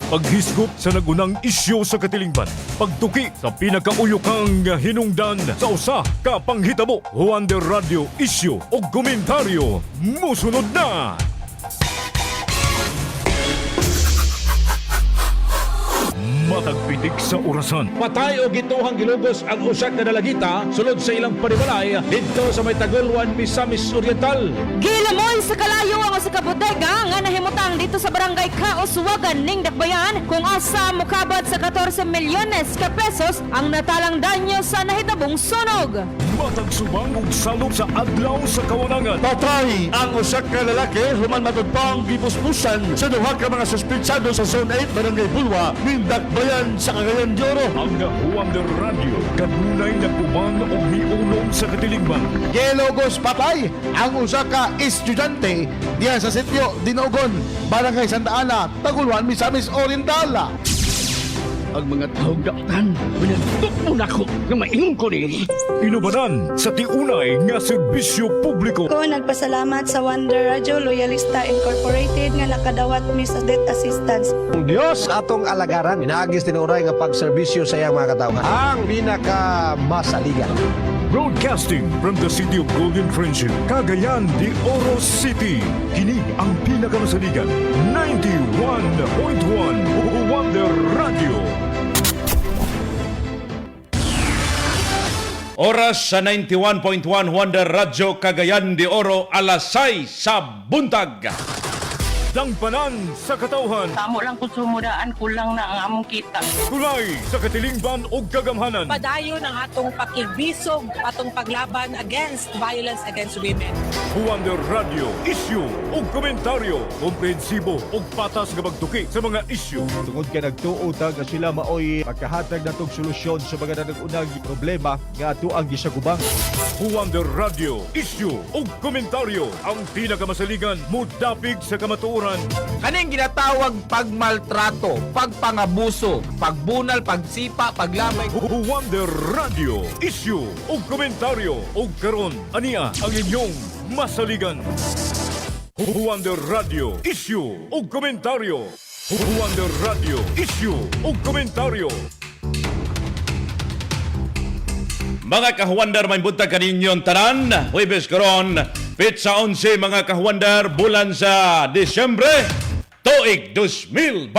Paghisgop sa nagunang isyu sa katilingban. Pagtuki sa pinakauyokang hinungdan sa usa ka panghitabo. Wonder Radio isyu o komentaryo. Musunod na! Matagpitik sa orasan. Patay o gituhang gilugos ang usak na dalagita sulod sa ilang panibalay dito sa may Tagulwan, Misamis Oriental. Gilamoy sa kalayo ang sa kabodega nga nahimutang dito sa barangay Kauswagan ning Dakbayan kung asa mukabot sa 14 milyones ka pesos ang natalang danyo sa nahitabong sunog. Matag subang ug salop sa adlaw sa kawanangan. Patay ang usak ka lalaki human matudpang gipuspusan sa duha ka mga suspitsado sa Zone 8 Barangay Bulwa ning Dakbayan sa Cagayan de Oro. Ang Wonder Radio kanunay na kuman o miulong sa katilingban. Gelogos patay ang usa ka estudyante diha sa sitio Dinogon, Barangay Santa Ana, Tagulwan, Misamis Oriental. Ang mga taong daotan, pinagtok mo na ako na maingon ko rin. Inubanan sa tiunay nga serbisyo publiko. Ko nagpasalamat sa Wonder Radio Loyalista Incorporated nga nakadawat mi sa death assistance. Ang Diyos atong alagaran, inaagis tinuray nga pagserbisyo sa iyang mga katao. Ang pinakamasaligan. Broadcasting from the city of Golden Friendship, Cagayan de Oro City. Kini ang pinakamasaligan. 91.1 Wonder Radio. Oras sa 91.1 Wonder Radio Cagayan de Oro, alas 6 sa buntag. Dangpanan sa katauhan. Tamo lang kung sumudaan, kulang na ang among kita. Kulay sa katilingban o kagamhanan. Padayon ang atong pakibisog, atong paglaban against violence against women. Wonder Radio, issue o komentaryo. Komprehensibo o patas nga pagtuki sa mga issue. Tungod ka nagtuotag nga sila maoy pagkahatag natong solusyon sa mga nanagunang problema nga ato ang gisagubang. Wonder Radio, issue o komentaryo. Ang pinakamasaligan, mudapig sa kamatuoran. Kaning ginatawag pagmaltrato, pagpangabuso, pagbunal, pagsipa, paglamay. Wonder Radio, issue o komentaryo. O karon, ania ang inyong masaligan. Wonder Radio, issue o komentaryo. Wonder Radio, issue o komentaryo. Mga kahuandar, may buntag kaninyong tanan. Huwebes karon, Pizza 11 mga kahuandar, bulan sa Disyembre, tuig 2025.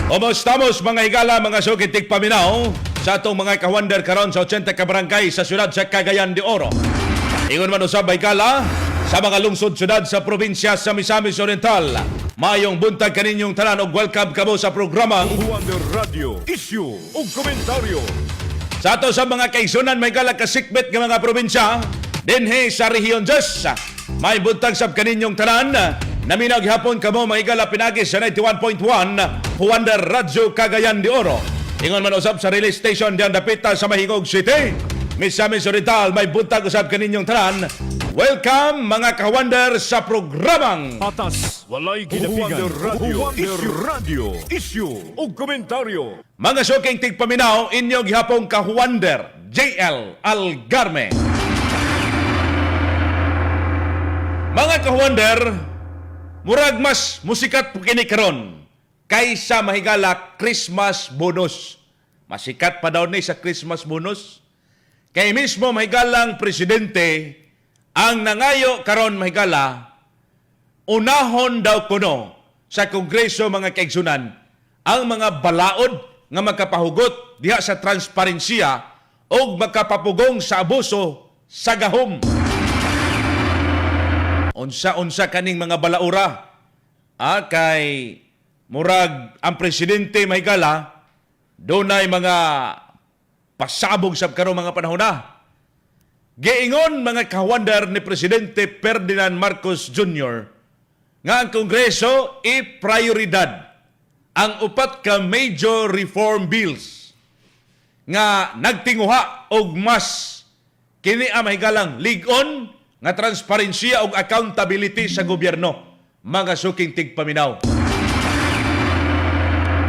Omostamos mga higala, mga sukitik paminaw sa atong mga kahuandar karon sa 80 ka barangay sa syudad sa Cagayan de Oro. Ingon man usab higala sa mga lungsod-syudad sa probinsya sa Misamis Oriental. Mayong buntag kaninyong tanan og welcome kamo sa programa Wonder Radio, issue o komentaryo. sa ato sa mga kaigsunan may galag kasikbit ng mga probinsya dinhi sa Rehiyon 10. May buntag sab kaninyong tanan. Naminag hapon kamo mga igala pinagi sa 91.1 Wonder Radio Cagayan de Oro. Ingon man usab sa relay station diyan dapita sa Mahingog City, Misamis Oriental. May buntag usab kaninyong tanan. Welcome mga kawander sa programang Patas, walay ginapigan. Wonder Radio, issue o komentaryo. mga suking tigpaminaw inyong gihapong kawander JL Algarme. Mga kawander, murag mas musikat po kini karon kaysa mahigala Christmas bonus. Masikat pa daw ni sa Christmas bonus. Kay mismo mahigalang presidente ang nangayo karon mahigala, unahon daw kuno sa Kongreso mga kaigsunan ang mga balaod nga magkapahugot diha sa transparensiya o magkapapugong sa abuso sa gahom. Unsa-unsa kaning mga balaura kay murag ang presidente mahigala dunay mga pasabog sa karong mga panahon na. Giingon mga kawander ni Presidente Ferdinand Marcos Jr. nga ang Kongreso i-prioridad ang upat ka major reform bills nga nagtinguha og mas kini mahigalang lig-on nga transparensiya og accountability sa gobyerno, mga suking tigpaminaw.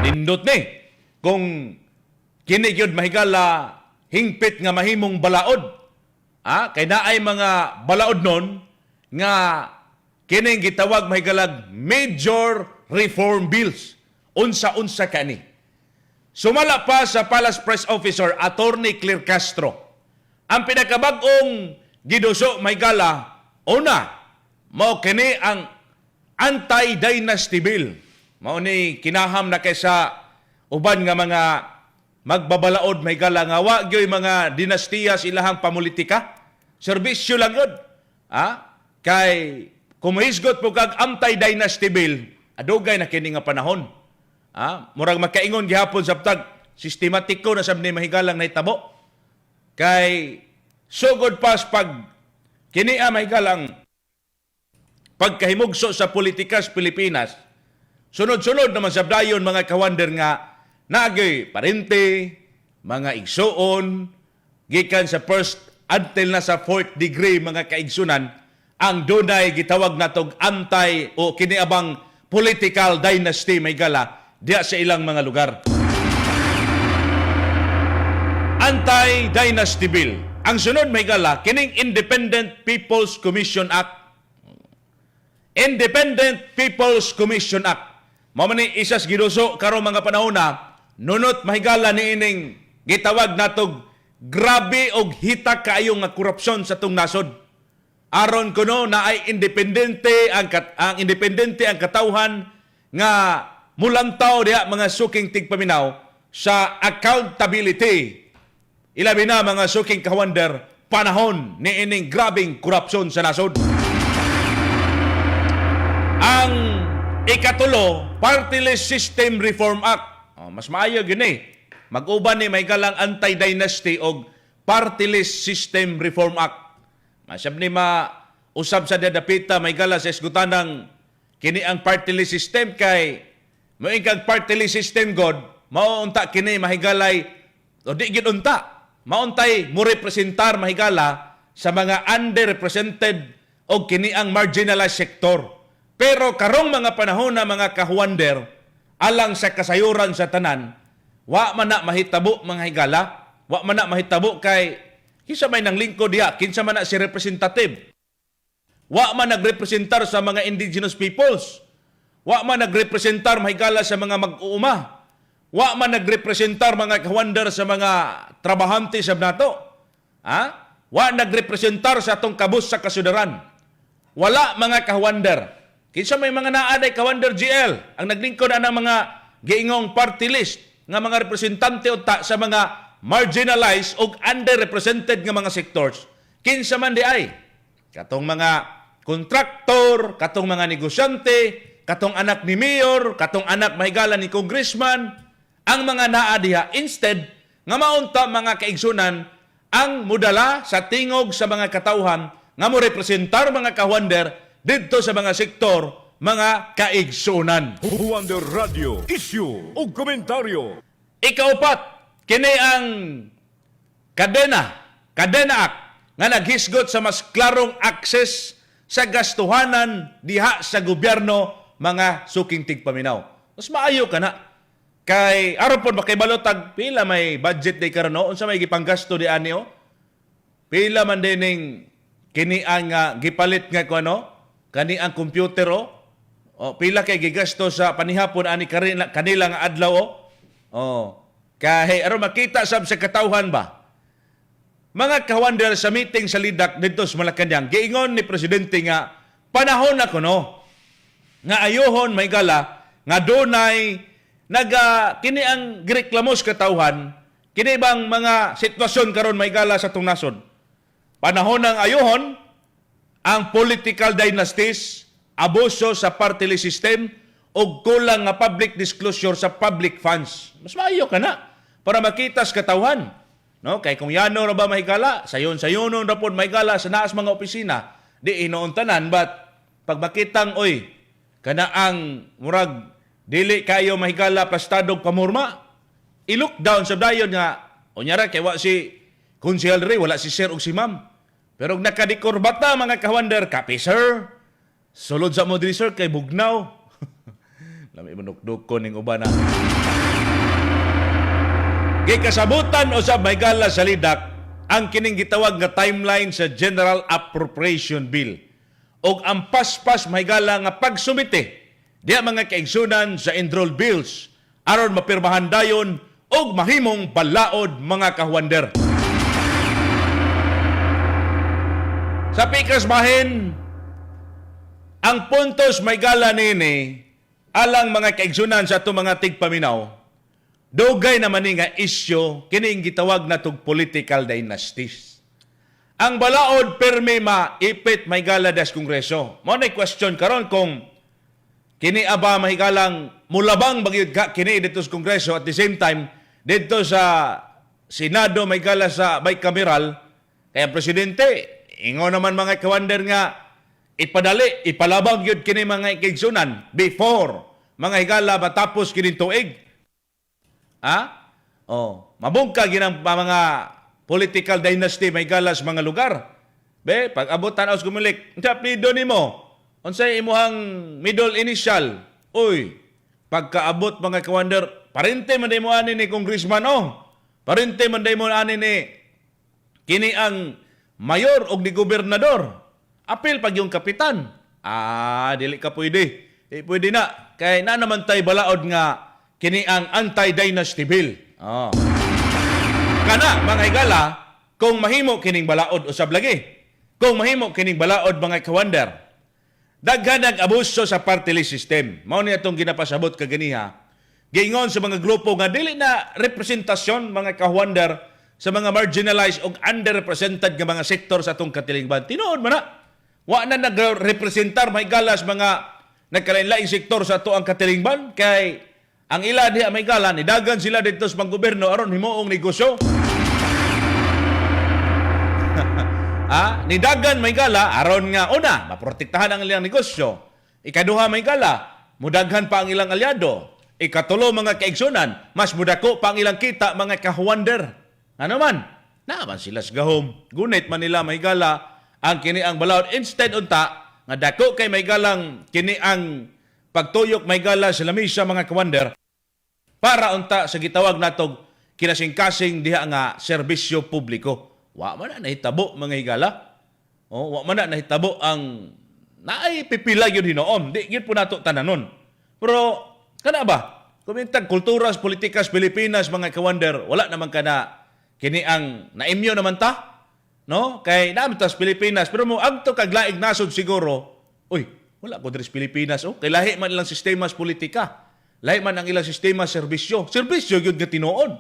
Nindot ni kung kini gyud mahigala hingpit nga mahimong balaod. Kay naay mga balaod nun nga kining gitawag mahigalag major reform bills. Unsa-unsa kani. Sumala pa sa Palace Press Officer Attorney Claire Castro. Ang pinakabag-ong giduso mahigala, una, mao kini ang anti-dynasty bill. Mao ni kinaham na kaysa uban nga mga magbabalaod mahigala nga wa gyoy mga dinastiya sa ilahang pamulitika. Serbisyo lang yun. Kay kumuhisgot po kag anti-dynasty bill, adugay na kini nga panahon. Murag makaingon gihapon sabtag sistematiko na sab ni mahigalang nahitabo. Kay sugod pas pag kini mahigalang pagkahimugso sa politika sa Pilipinas, sunod-sunod naman sabdayon mga kawander nga naagay parente, mga igsuon, gikan sa first until na sa fourth degree mga kaigsunan, ang dunay gitawag natog anti o kiniabang political dynasty may gala diya sa ilang mga lugar. Anti-dynasty bill. Ang sunod may gala, kining Independent People's Commission Act. Independent People's Commission Act. Mamani isas giduso karon mga panahon na nunot mahigala ni ining gitawag natog grabe og hita kaayo nga korupsyon sa tung nasod. Aron kuno na ay independente ang katawhan nga mulantaw diha mga suking tigpaminaw sa accountability. Ilabi na mga suking kawander panahon ni ining grabing korupsyon sa nasod. Ang ikatulo, Party List System Reform Act. Mas maayo yun mag-uban ni may galang anti-dynasty o Party List System Reform Act. Masab ni usab sa dadapita may gala sa esgutan ng kini ang party list system kay moingkag party list system god maunta kini mahigalay o di gid unta mauntay mo representar mahigala sa mga underrepresented o kini ang marginalized sector. Pero karong mga panahon na mga kahuwander alang sa kasayuran sa tanan, wa man na mahitabo mga higala, wa man na mahitabo kay kinsa may nang lingkod diha, kinsa man na si representative. Wa man nagrepresentar sa mga indigenous peoples. Wa man nagrepresentar mahigala sa mga mag-uuma. Wa man nagrepresentar mga kahuwander sa mga trabahante sa nato. Wa nagrepresentar sa atong kabus sa kasudaran. Wala mga kahuwander. Kinsa may mga naaday kawander GL ang naglingkod na ng mga giingong party list nga mga representante unta sa mga marginalized o underrepresented nga mga sectors. Kinsa man di ay katong mga kontraktor, katong mga negosyante, katong anak ni mayor, katong anak mahigala ni congressman, ang mga naa diha instead nga maunta mga kaigsunan ang mudala sa tingog sa mga katawhan nga mo representar mga kawander dito sa mga sektor, mga kaigsunan. Wonder Radio, issue o komentaryo. Ikaupat, kini ang Kadena Act nga naghisgot sa mas klarong akses sa gastuhanan diha sa gobyerno mga suking tigpaminaw. Mas maayo ka na. Kay aron pod makaibalotag pila may budget day karon unsa may gipanggasto di ani pila man dining kini ang gipalit nga kuno kani ang computer pila kay gigasto sa panihapon ani kanila nga adlaw kay aron makita sab sa katawhan ba mga kawander sa meeting sa Lidak dito sa Malacañang giingon ni presidente nga panahon na kuno nga ayohon may gala nga dunay kini ang gireklamos katawhan kini bang mga sitwasyon karon may gala sa tung nasod. Panahon ng ayohon ang political dynasties, abuso sa party list system o kulang nga public disclosure sa public funds. Mas maayo ka na para makita sa katawhan. No? Kay kung yano na ba mahigala, sayon-sayonon na po mahigala sa naas mga opisina, di inoontanan, but pag makitang, kana ang murag, dili kayo mahigala pastadog pamurma, i-look down sa dayon nga, unyara, kay wa si Konsehal Ray, wala si Sir o si Ma'am. Pero nakadikorbata mga kawander, kapi sir, sulod sa mo diri sir, kay bugnaw. Lami manukduk ko ning uban na. Kay kasabutan o sa maygala sa Lidak, ang kining gitawag nga timeline sa General Appropriation Bill og ang paspas mahigala nga pagsumite diha mga kaigsunan sa enrolled bills aron mapirmahan dayon og mahimong balaod mga kahuwander. Sa pikas bahin, ang puntos mahigala nini alang mga kaigsunan sa itong mga tigpaminaw, dugay naman ni nga isyo kining gitawag na tog political dynasties. Ang balaod permi maipit mahigala das Kongreso. Mo na question karon kung kini aba mahigalang mulabang bagyod ka kini dito sa Kongreso at the same time dito sa Senado mahigala sa bicameral kaya presidente ingo naman mga kawander nga ipadali ipalabang yun kini mga kaigsunan before mga higala matapos kini tuig. Mabungka ginang mga political dynasty may galas mga lugar. Be, pag abot tanaw kumulik, apelido nimo. Unsay imuhang middle initial? Uy, pagkaabot mga kawander, parente man day mo ani ni congressman Parente man day mo ani ni kini ang mayor og ni gobernador. Apil pag yung kapitan. Dili ka pwede. Pwede na. Kay na naman tay balaod nga kini ang anti-dynasty bill. Kana mga higala, kung mahimo kining balaod usab lagi. Kung mahimo kining balaod mga kawander, daghan nag-abuso sa party list system. Mao ni atong ginapasabot kaganiha. Giingon sa mga grupo nga dili na representasyon mga kawander sa mga marginalized o underrepresented nga mga sektor sa atong katilingban. Tinuod man na. Wa na nagrepresentar may galas mga nagkalain-laing sektor sa ato ang katilingban kay ang ila diha may gala nidagan sila dito sa panggobyerno aron himuong negosyo. Nidagan may gala aron nga una maprotektahan ang ilang negosyo. Ikaduha may gala mudaghan pa ang ilang alyado. Ikatulo mga kaigsunan mas mudako pa ang ilang kita mga kahuwander. Ano man? Naman sila sa gahom. Gunit man nila may gala ang kini ang balaod instead unta nga dako kay may galang kini ang pagtuyok may gala sa lamisa mga kawander para unta sa gitawag natog kinasing-kasing diha nga serbisyo publiko. Wa man na nahitabo mga higala. Wa man na nahitabo ang naay pipila gyud hinoon. Di gyud po nato tananon. Pero kana ba? Kumintag kulturas, politikas Pilipinas mga kawander, wala naman kana kini ang naimyo naman ta. No? Kay namtas Pilipinas pero mo agto kag laig nasod siguro. Uy, wala ko dres Pilipinas kay lahi man ilang sistema sa politika. Lahi man ang ilang sistema serbisyo. Serbisyo gyud nga tinuod.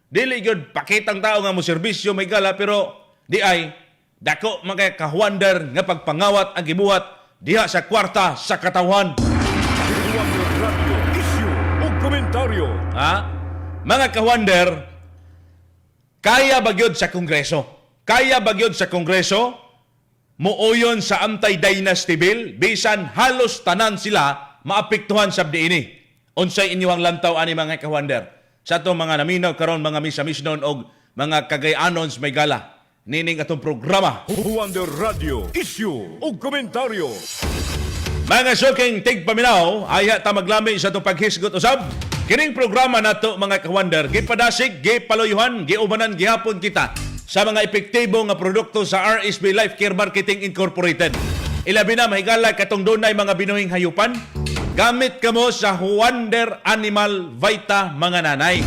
Dili gyud pakitang tao nga mo serbisyo may gala pero di ay dako mga kahuwander nga pagpangawat ang gibuhat diha sa kwarta sa katawhan. Radio, issue o komentaryo. Mga kahuwander, kaya ba gyud sa Kongreso? Kaya ba gyud sa Kongreso muuyon sa anti-dynasty bill bisan halos tanan sila maapektuhan sa diini? Unsay inyong lantaw ani mga kahuwander? Sa itong mga naminaw karon mga misa-misnon o mga kagayanons may gala. Nining atong programa. Wonder Radio, issue o komentaryo. Mga suking tigpaminaw, aya ta maglami sa itong paghisgot usab. Kining programa nato mga kawander, gipadasig, gipaluyuhan, giubanan, gihapon kita sa mga epektibo nga produkto sa RSB Life Care Marketing Incorporated. Ilabi na mahigala katong dunay mga binuhing hayupan. Gamit kamo sa Wonder Animal Vita mga nanay.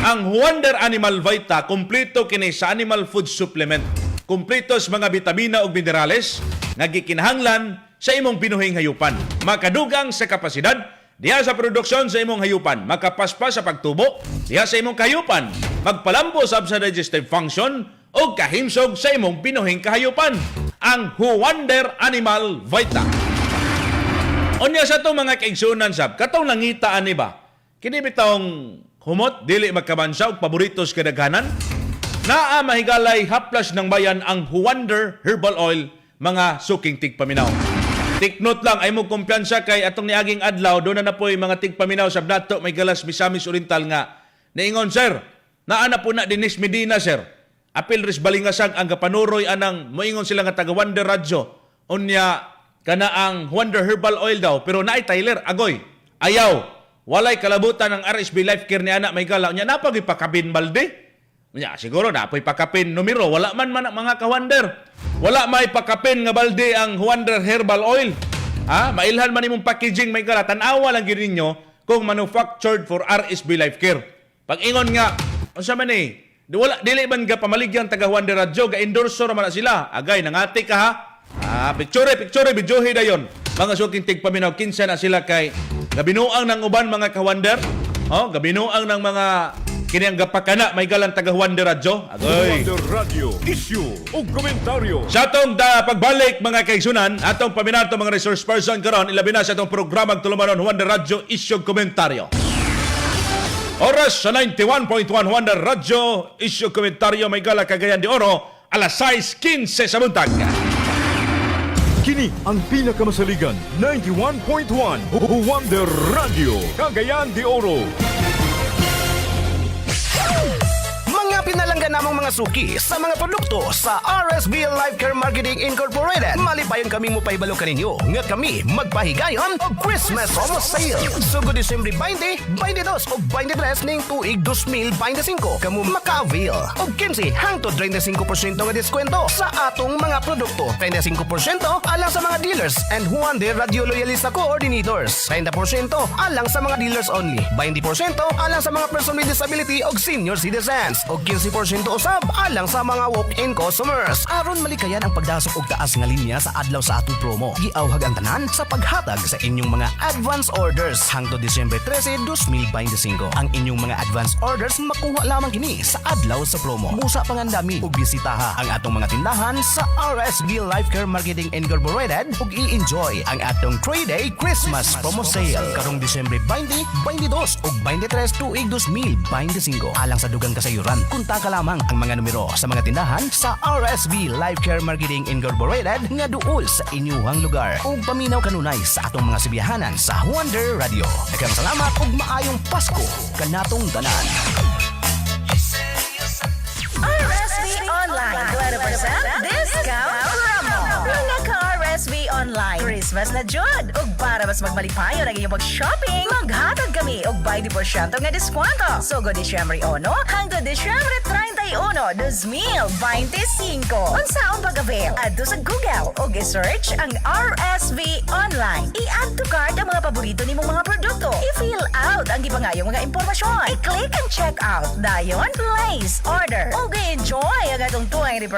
Ang Wonder Animal Vita, kumpleto kini sa animal food supplement. Kumpleto sa mga bitamina ug minerales nga gikinahanglan sa imong binuhing hayupan. Makadugang sa kapasidad diha sa produksyon sa imong hayupan. Makapaspas sa pagtubo diha sa imong kahayupan. Magpalambo sa digestive function o kahimsog sa imong binuhing kahayupan. Ang Wonder Animal Vita. Onya sa itong mga kaigsunan sab, katong nangitaan ni ba? Kini bitong humot, dili magkabansa og paboritos kadaghanan. Naa mahigalay haplas ng bayan ang Wonder Herbal Oil, mga suking tigpaminaw. Tiknot lang ay mo kumpiyansa kay atong niaging adlaw do na napoy mga tigpaminaw sab nato may galas Misamis Oriental nga. Niingon sir, naa na po na Dinis Medina sir. Apil ris balingasag ang kapanuroy anang moingon sila nga taga Wonder Radyo. Unya kana ang Wonder Herbal Oil daw pero naay Tyler agoy ayaw walay kalabutan ng RSB Life Care ni anak may gala nya napagipakabin balde Nya siguro na apoy pakapin numero, wala man mga kawander. Wala may pakapin nga balde ang Wonder Herbal Oil. Mailhan man imong packaging may kala, tan-awa lang gyud ninyo kung manufactured for RSB Life Care. Pag ingon nga, unsa man dili man ga pamaligyan taga Wonder Radyo, ga endorser man na sila. Agay nangati ka ha. Picture videohe dayon. Mga suking tigpaminaw kinsa na sila kay gabinuang ng uban mga kawander. Gabinuang ng mga kiniyang gapakana may galang taga Wonder Radyo. Agoy. Wonder Radio, issue o komentaryo. Sa atong pagbalik mga kaigsunan, atong paminato mga resource person karon, ilabi na sa atong programang tulumanon Wonder Radio issue komentaryo. Oras sa 91.1 Wonder Radio issue komentaryo may gala Cagayan de Oro, alas 6:15 sa buntag. Kini ang pinakamasaligan 91.1 Wonder Radio, Cagayan de Oro. Pinalanggan namang mga suki sa mga produkto sa RSB Life Care Marketing Incorporated. Malipayon kami mo paibalo kaninyo nga kami magpahigayon o Christmas promo sale. Sugo Disyembre 20, 22 o 23 ning tuig 2025 kamu maka-avail og 15 hangtod 35% nga diskwento sa atong mga produkto. 35% alang sa mga dealers and Wonder Radio Loyalista Coordinators. 30% alang sa mga dealers only. 20% alang sa mga person with disability o senior citizens. Og 15% usab alang sa mga walk-in customers. Aron malikayan ang pagdasok og taas nga linya sa adlaw sa atong promo. Giawhag ang tanan sa paghatag sa inyong mga advance orders hangtod Disyembre 13, 2025. Ang inyong mga advance orders makuha lamang kini sa adlaw sa promo. Busa pangandami ug bisitaha ang atong mga tindahan sa RSB Life Care Marketing Incorporated ug i-enjoy ang atong 3-day Christmas promo sale karong Disyembre 20, 22 ug 23 tuig 2025. Alang sa dugang kasayuran, kontak lamang ang mga numero sa mga tindahan sa RSB Life Care Marketing Incorporated nga duol sa inyuhang lugar. Ug paminaw kanunay sa atong mga sibiyahanan sa Wonder Radio. Daghang salamat ug maayong Pasko kanatong tanan. RSB Online 20% discount promo. Mga ka-RSB Online Christmas na jud. Ug para mas magmalipayon ang inyong pag-shopping, maghatag kami og 20% nga diskwento. Sugo Disyembre 1 hangtod Disyembre 31, 2025. Unsaon pag-avail? Adto sa Google ug i-search ang RSB Online. I-add to cart ang mga paborito nimong mga produkto. I-fill out ang gipangayong mga impormasyon. I-click and check out. Dayon, place order. Ug enjoy ang atong 20%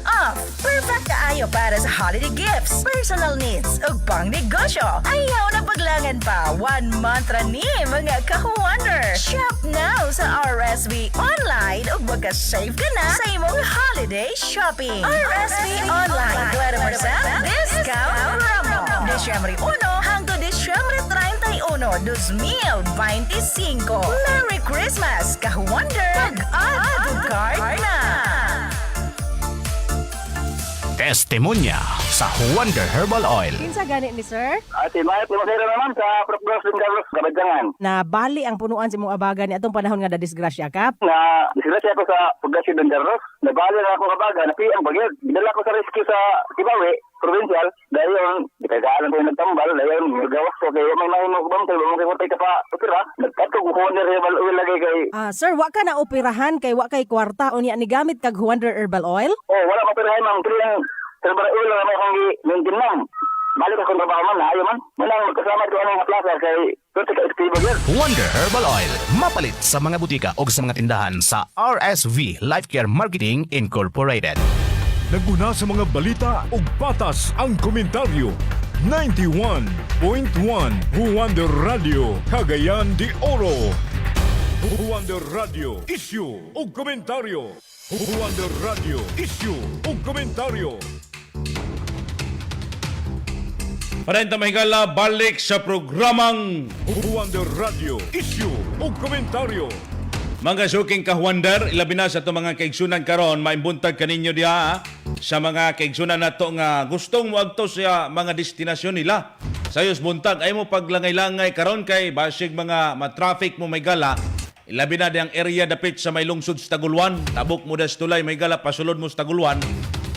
off. Perfect kaayo para sa holiday gifts, personal needs ug pang-negosyo. Ayaw na paglangan pa. 1 month ra ni mga ka-Wonder. Shop now sa RSB Online ug magka-save ka na sa imong holiday shopping. RSB Online 20% discount promo. Disyembre 1 hangtod Disyembre 31, 2025. Merry Christmas, ka-Wonder! Pag-add to cart na! Testimonya sa Wonder Herbal Oil. Kinsa gani ni sir? Ate Maya, pumasira naman sa Procdos ng Carlos, Kabadyangan. Na bali ang punuan sa imong abaga ni atong panahon nga nadisgrasya kap. Na disgrasya ako sa Procdos ng Carlos. Nabali na ako kabaga, napiang bagyod. Bidala ko sa rescue sa Tibawi, provincial. Dahil yun, ikagaalan ko yung nagtambal. Dahil yun, nagawas ko kayo. May mahimok bang tayo, may kurtay ka pa opera. Nagkatog ko Wonder Herbal Oil lagay kay... Sir, wa ka na operahan kay wa kay kwarta o niya ni gamit kag Wonder Herbal Oil? Oh, wala mapirahan mang triyang Herbal Oil na may kong gi-maintain lang. Balik ako trabaho man, ayaw man. Munang magkasama ko anong plaza kay kurtay ka istibo yun. Wonder Herbal Oil. Mapalit sa mga butika o sa mga tindahan sa RSV Life Care Marketing Incorporated. Naguna sa mga balita ug patas ang komentaryo. 91.1 Wonder Radio, Cagayan de Oro. Wonder Radio, issue o komentaryo. Wonder Radio, issue o komentaryo. Parenta mahigala, balik sa programang Wonder Radio, issue o komentaryo. mga suking ka-Wonder, ilabi na sa itong mga kaigsunan karon, maimbuntag kaninyo diha sa mga kaigsunan na ito nga gustong muagto sa mga destinasyon nila. Sayos buntag, ay mo paglangay-langay karon kay basig mga matraffic mo may gala, ilabi na diyang area dapit sa may lungsod sa Taguluan, tabok mo das tulay may gala, pasulod mo sa Taguluan,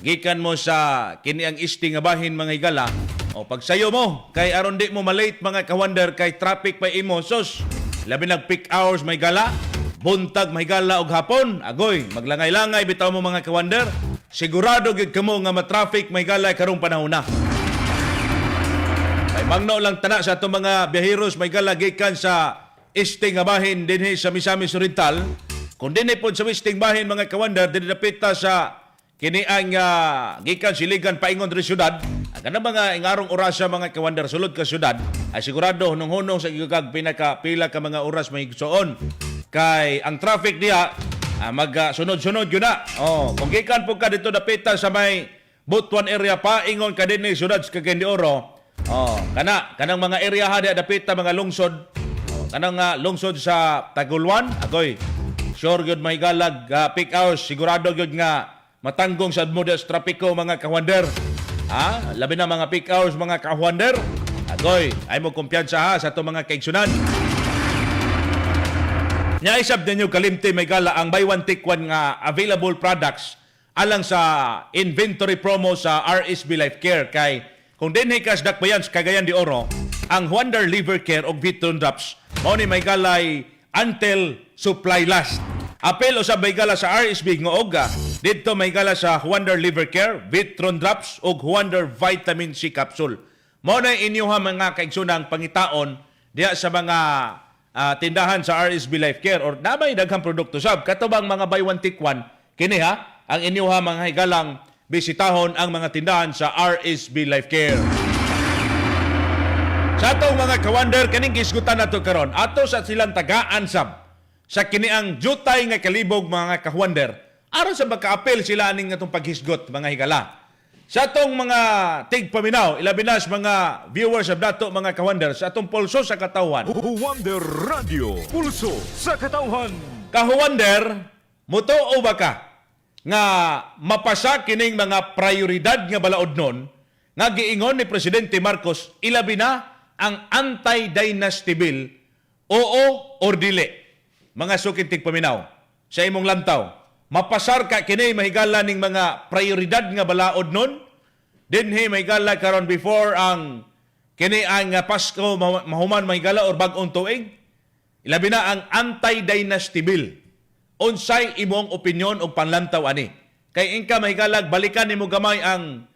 gikan mo sa kini ang isti nga bahin mga higala, o pagsayo mo, kay aron di mo malate mga ka-Wonder kay traffic pa imo, sos, labi nag peak hours may gala, buntag mahigala og hapon, agoy, maglangay-langay bitaw mo mga kawander. Sigurado gid kamo nga ma-traffic mahigala karong panahon na. Ay mangno lang tana sa atong mga biyaheros mahigala gikan sa Isting nga bahin dinhi sa Misamis Oriental. Kung dinhi pod sa Isting bahin mga kawander, dinhi dapita sa kini ang gikan siligan paingon diri syudad. Ang mga ingarong oras sa mga kawander sulod ka syudad ay sigurado hunong-hunong sa gigag pinaka-pila ka mga oras may igsoon. Kay ang traffic diha mag-sunod-sunod yun na. Kung gikan po ka dito dapita sa may Butuan area paingon ka dinhi syudad sa Cagayan de Oro. Kanang mga area ha diha dapita mga lungsod. Kanang lungsod sa Taguluan, agoy, sure gyud mahigalag peak hours, sigurado gyud nga matanggong sa modes trapiko mga kawander. Labi na mga peak hours mga kawander. Agoy, ay mo kumpiyansa ha sa itong mga kaigsunan. Nyaisab ninyo kalimti mahigala ang buy one take one nga available products alang sa inventory promo sa RSB Life Care. Kay kung dinhi kas dakbayan sa Cagayan de Oro, ang Wonder Liver Care o Vitron Drops mao ni mahigala until supply last. Apel usab mahigala sa RSB nga oga didto mahigala sa Wonder Liver Care, Vitron Drops ug Wonder Vitamin C Capsule. Mao na inyuha mga kaigsunang pangitaon diha sa mga tindahan sa RSB Life Care or namay daghang produkto sab katubang mga buy one take one kini ha ang inyuha mga higalang bisitahon ang mga tindahan sa RSB Life Care. Sa atong mga kawander, kaning gisgutan nato karon, ato sa silang tagaan sab sa kiniang jutay nga kalibog mga kawander, aron sa maka-apel sila aning atong paghisgot mga higala. Sa atong mga tigpaminaw, ilabinas mga viewers of dato mga kawander, sa atong pulso sa katawan. Wonder Radio, pulso sa katawan. Kawander, mutuo ba ka nga mapasa kining mga prioridad nga balaodnon nga giingon ni Presidente Marcos, ilabi na ang anti-dynasty bill, oo or dili. Mga sukintig paminaw, sa imong lantaw, mapasar ka kini mahigala ning mga prioridad nga balaod nun, dinhi mahigala karon before ang kini ang Pasko mahuman mahigala or bag-ong tuig, ilabi na ang anti-dynasty bill. Unsay imong opinyon o panlantaw ani? Kay ingka mahigalag balikan nimo gamay ang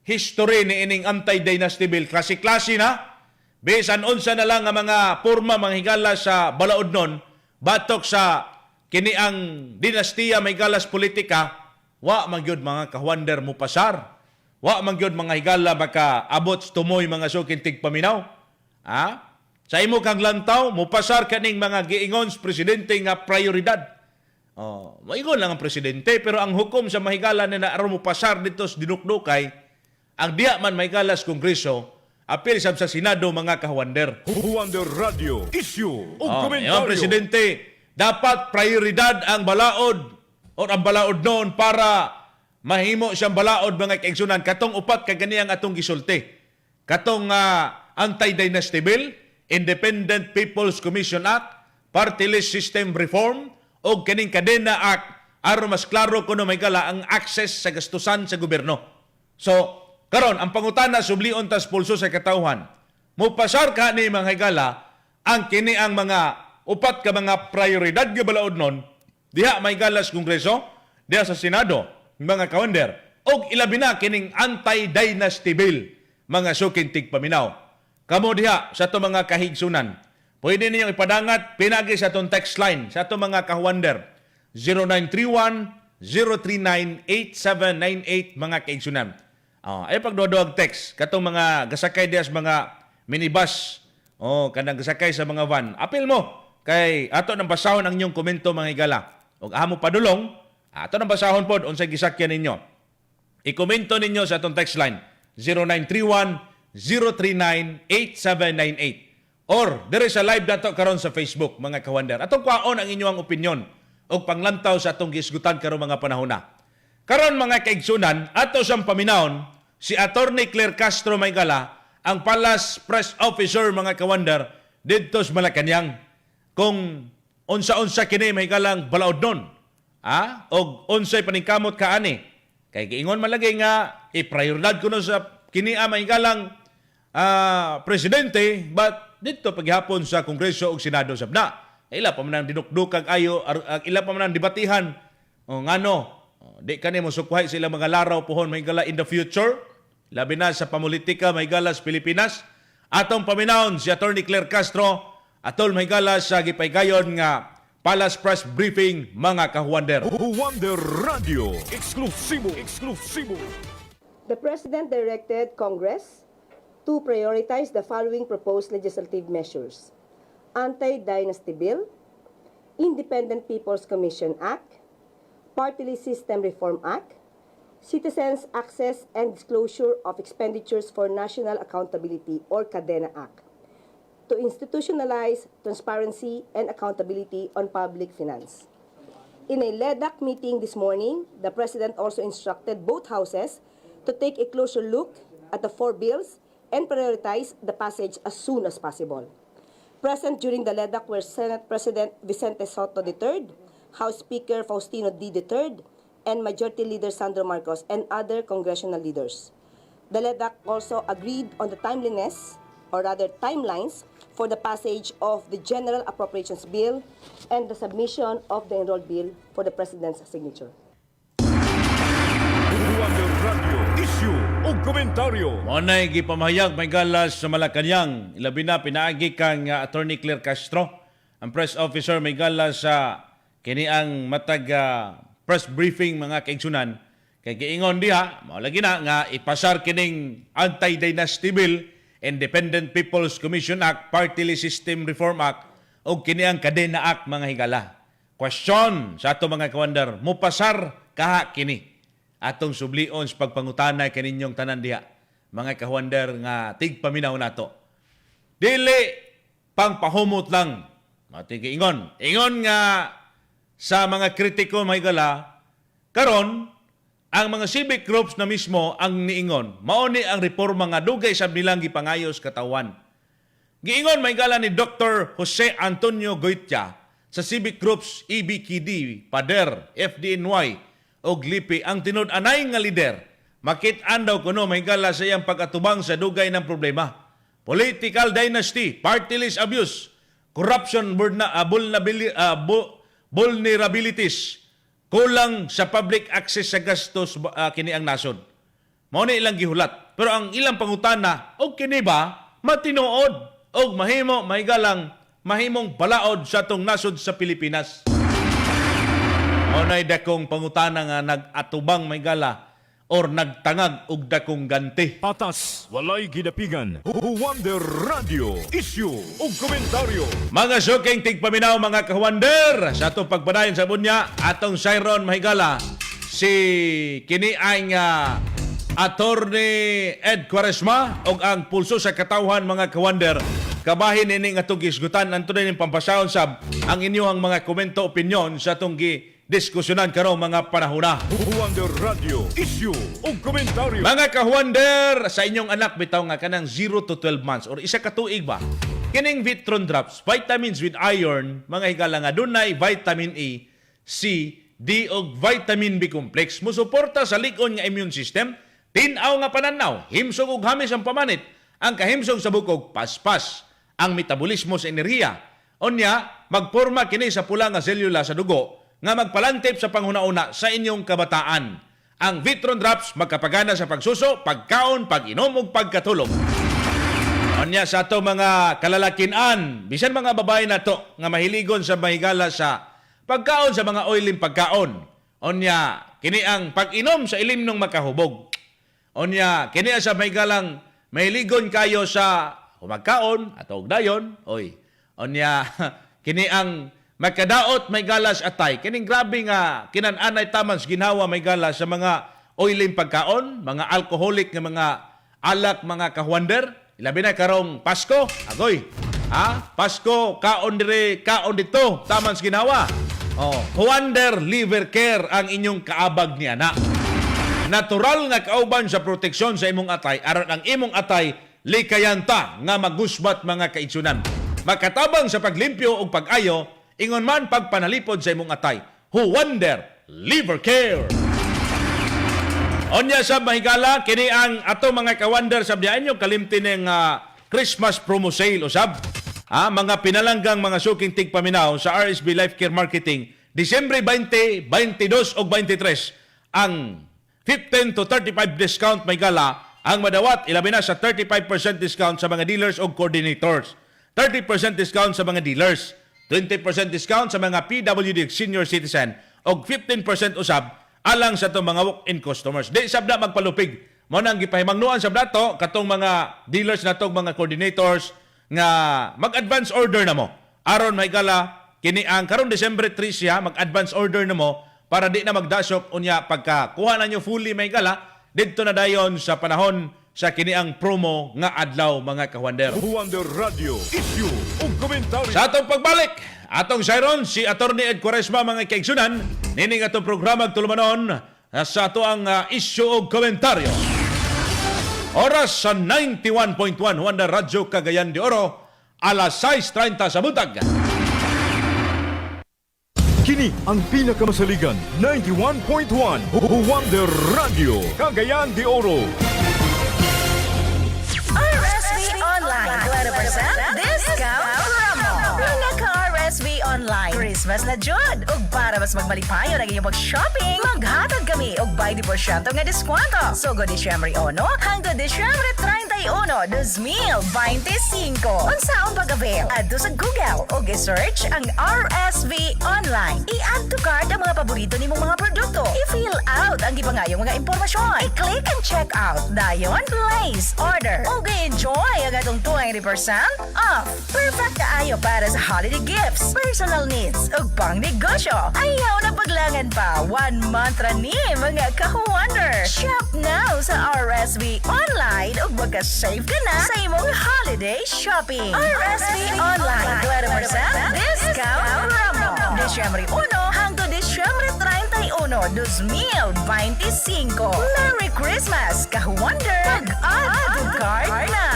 history ni ining anti-dynasty bill, klase-klase na. Bisan unsa na lang nga mga porma manghigala sa balaod nun, batok sa kini ang dinastiya may galas politika, wa man gyud mga kawander mo pasar. Wa man gyud mga higala baka abot tumoy mga sukintig paminaw. Sa imo kang lantaw, mo pasar kaning mga giingon sa presidente nga prioridad. Maigon lang ang presidente, pero ang hukom sa mahigala na aron mo pasar dito sa dinukdukay, ang diya man mahigalas kongreso, apil sab sa Senado mga kawander. Wonder Radio, issue o komentaryo. Yung presidente, dapat prioridad ang balaod o ang balaod noon para mahimo siyang balaod mga kaigsunan. Katong upat kaganiyang atong gisulti. Katong anti-dynasty bill, Independent People's Commission Act, Party List System Reform, o kaning Kadena Act, aron mas klaro kuno may gala ang access sa gastusan sa gobyerno. So, karon ang pangutana sublion tas pulso sa katawhan. Mupasar ka ni mga higala ang kini ang mga upat ka mga prioridad nga balaod nun diha may galas kongreso, diha sa Senado, mga kawander, og ilabi na kining anti-dynasty bill, mga sukintig paminaw. Kamo diha sa to mga kahigsunan. Pwede ninyong ipadangat pinagi sa itong text line sa itong mga kawander 0931-039-8798 mga kaigsunan. Ay pagdodoag text katong mga gasakay dias mga minibus kanang gasakay sa mga van. Apil mo kay ato nang basahon ang inyong komento mga higala. Og amo padulong ato nang basahon pod unsay gisakyan ninyo. I-komento ninyo sa itong text line 0931-039-8798. Or, dire sa live nato karon sa Facebook, mga kawander. Atong kwaon ang inyong opinyon o panglantaw sa atong gisgutan karon mga panahon na. Karon mga kaigsunan, ato siyang paminahon, si Attorney Claire Castro Maygala, ang Palace Press Officer mga kawander, dito sa Malacanang. Kung unsa-unsa kini Maygalang balaod nun. O unsay paningkamot kaani. Kay giingon malagay nga, i-prioridad ko no sa kini Maygalang presidente, but dito paghapon sa Kongreso o Senado sabna. ila pa man ang dinukdukag ayo, ila pa man ang debatihan. O ngano, di kani mo sukwahay sila mga laraw pohon mahigala in the future, labi na sa pamulitika mahigala sa Pilipinas. Atong paminawon si Attorney Claire Castro, atol mahigala sa gipaygayon nga Palace Press Briefing mga kahuwander. Wonder Radio, eksklusibo. The President directed Congress to prioritize the following proposed legislative measures: Anti-Dynasty Bill, Independent People's Commission Act, Party List System Reform Act, Citizens Access and Disclosure of Expenditures for National Accountability or CADENA Act, to institutionalize transparency and accountability on public finance. In a LEDAC meeting this morning, the President also instructed both houses to take a closer look at the 4 bills and prioritize the passage as soon as possible. Present during the LEDAC were Senate President Vicente Soto III, House Speaker Faustino D. III, and Majority Leader Sandro Marcos and other congressional leaders. The LEDAC also agreed on the timeliness, or rather timelines, for the passage of the General Appropriations Bill and the submission of the enrolled bill for the President's signature. Wonder Radio, issue o komentaryo. Monay gipamahayag may galas sa Malacañang, ilabi na pinaagi kang Attorney Claire Castro, ang press officer may galas sa kini ang matag press briefing mga kaigsunan. Kay giingon diha, mao lagi na nga ipasar kining Anti-Dynasty Bill, Independent People's Commission Act, Party List System Reform Act, o kini ang CADENA Act mga higala. Question sa ato mga kawander, mupasar kaha kini atong sublion sa pagpangutanay kaninyong tanan diha, mga kawander nga tigpaminaw nato. Dili pang pahumot lang. Matigi ingon nga sa mga kritiko mga higala, karon ang mga civic groups na mismo ang niingon, mauni ang reforma nga dugay sab nilang gipangayos katawan. Giingon may gala ni Dr. Jose Antonio Goitia sa civic groups EBKD, PADER, FDNY o GLIPI ang tinud-anay nga lider. Makit-an daw kuno may gala sa iyang pag-atubang sa dugay ng problema. Political dynasty, party list abuse, corruption, vulnerabilities, kulang sa public access sa gastos kini ang nasod. Mao ni ilang gihulat. Pero ang ilang pangutana, og kini ba matinuod og mahimong balaod sa atong nasod sa Pilipinas? Mao nay dakong pangutana nga nag-atubang may gala or nagtangag og dakong ganti. Patas, walay gidapigan. Wonder Radio, issue o komentaryo. Mga suking tigpaminaw mga kawander, sa atong pagpadayon sa bunya, atong Siron mahigala, si kini ay nga Attorney Ed Quaresma o ang pulso sa katawhan mga kawander. Kabahin ini nga itong gisgutan, ang tunay ng pampasahon sab ang inyong mga komento, opinyon sa itong diskusyonan karong mga panahona. Wonder Radio, issue o komentaryo. Mga kahuander, sa inyong anak bitaw nga kanang 0 to 12 months or isa ka tuig ba, kining Vitron Drops, vitamins with iron, mga higala nga dunay vitamin A, C, D og vitamin B complex, musuporta sa lig-on nga immune system, tinaw nga pananaw, himsog ug hamis ang pamanit, ang kahimsog sa bukog paspas, ang metabolismo sa enerhiya. Onya, magporma kini sa pula nga selula sa dugo nga magpalantip sa panghuna-una sa inyong kabataan. Ang Vitron Drops magkapagana sa pagsuso, pagkaon, pag-inom ug pagkatulog. Onya sa ato mga kalalakinan, bisan mga babae na to nga mahiligon sa mahigala sa pagkaon sa mga oiling pagkaon. Onya, kini ang pag-inom sa ilimnong makahubog. Onya, kini sa mahigalang mahiligon kayo sa humagkaon atau dayon. Oy, onya, kini ang magkadaot may galas atay. Kining grabe nga kinan-anay tamans ginawa may galas sa mga oiling pagkaon, mga alcoholic nga mga alak, mga kahuander. Ilabi na karong Pasko, agoy. Pasko, kaon dire, kaon dito, tamans ginawa. Huander Liver Care ang inyong kaabag ni anak. Natural nga kauban sa proteksyon sa imong atay, aron ang imong atay likayanta nga magusbat mga kaigsunan. Makatabang sa paglimpyo ug pag-ayo, ingon man pagpanalipod sa imong atay. Wonder Liver Care. Onya sa mahigala, kini ang ato mga kawander sa biyahan nyo, kalimtin ng Christmas promo sale usab. mga pinalanggang mga suking tigpaminaw sa RSB Life Care Marketing, Disyembre 20, 22 o 23, ang 15 to 35 discount may gala ang madawat, ilabi na sa 35% discount sa mga dealers o coordinators, 30% discount sa mga dealers, 20% discount sa mga PWD senior citizen o 15% usab alang sa itong mga walk-in customers. Di sab na magpalupig. Mo nang gipahimangnuan sab nato katong mga dealers natong mga coordinators nga mag-advance order na mo. Aron may gala kini ang karong December 3 siya mag-advance order na mo para di na magdasok unya pagkakuha na nyo fully may gala didto na dayon sa panahon sa kini ang promo nga adlaw mga kawander. Huwander Radio Issue ug komentaryo. Sa atong pagbalik, atong Siron si Attorney Ed Quaresma mga kaigsunan, nining atong programa tulumanon sa ato ang issue ug komentaryo. Oras sa 91.1 Huwander Radio Cagayan de Oro, alas 6:30 sa buntag. Kini ang pinakamasaligan 91.1 Huwander Radio Cagayan de Oro. RSV Online 20% discount promo. Pinaka-RSV Online Christmas na jud. Ug para mas magmalipayon ang inyong mag-shopping, maghatag kami og 20% nga diskwento. Sugo Disyembre 1 hangtod Disyembre 31, 2025. Unsaon pag-avail? Adto sa Google ug i-search ang RSV Online. I-add to cart ang mga paborito nimong mga produkto. I-fill out ang gipangayong mga impormasyon. I-click and check out. Dayon, place order. Ug enjoy ang atong 20% off. Perfect kaayo para sa holiday gifts, personal needs, ug pang negosyo. Ayaw na paglangan pa. 1 month ra ni mga ka-wonder. Shop now sa RSV Online ug magka-save ka na sa imong holiday shopping. RSV Online 20% discount promo. Disyembre 1 hangtod Disyembre 31, 2025. Merry Christmas, ka-wonder! Mag-add to cart na!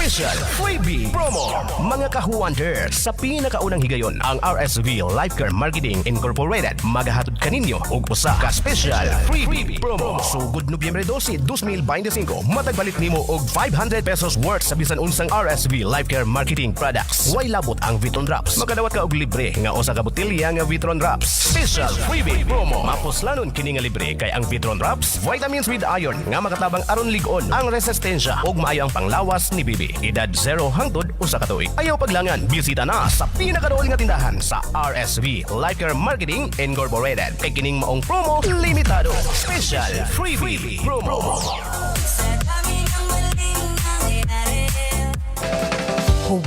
Special Freebie Promo. Mga kahuwander, sa pinakaunang higayon, ang RSV Life Care Marketing Incorporated magahatod kaninyo og usa ka special freebie promo. Sugod Nobyembre 12, 2025, matagbalit nimo og 500 pesos worth sa bisan unsang RSV Life Care Marketing products. Way labot ang Vitron Drops. Makadawat ka og libre nga usa ka botelya nga Vitron Drops. Special freebie promo. Mapuslanon kini nga libre kay ang Vitron Drops, vitamins with iron nga makatabang aron lig-on ang resistensya ug maayo ang panglawas ni bibi. Edad 0 hangtod usa ka tuig. Ayaw paglangan, bisita na sa pinakaduol nga tindahan sa RSV Life Care Marketing Incorporated. Kay kining maong promo limitado. Special freebie promo.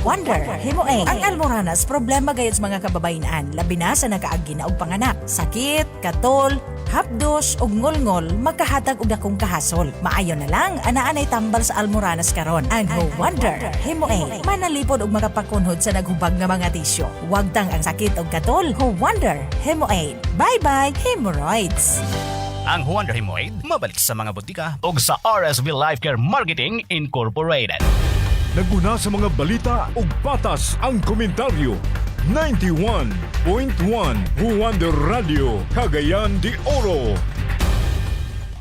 Wonder, himueng. Ang Almoranas, problema gayud sa mga kababaynaan, labi na sa nakaagi na og panganak. Sakit, katol, hapdos ug ngolngol magkahatag og dakong kahasol. Maayo na lang anaanay tambal sa Almoranas karon. Ang Wonder, himueng. Manalipod og makapakunhod sa naghubag nga mga tisyo. Huwag tang ang sakit og katol. Wonder, himueng. Bye-bye, hemorrhoids. Ang Wonder Hemorrhoid mabalik sa mga butika o sa RSV Life Care Marketing Incorporated. Naguna sa mga balita ug patas ang komentaryo. 91.1 Huwander Radio Cagayan de Oro.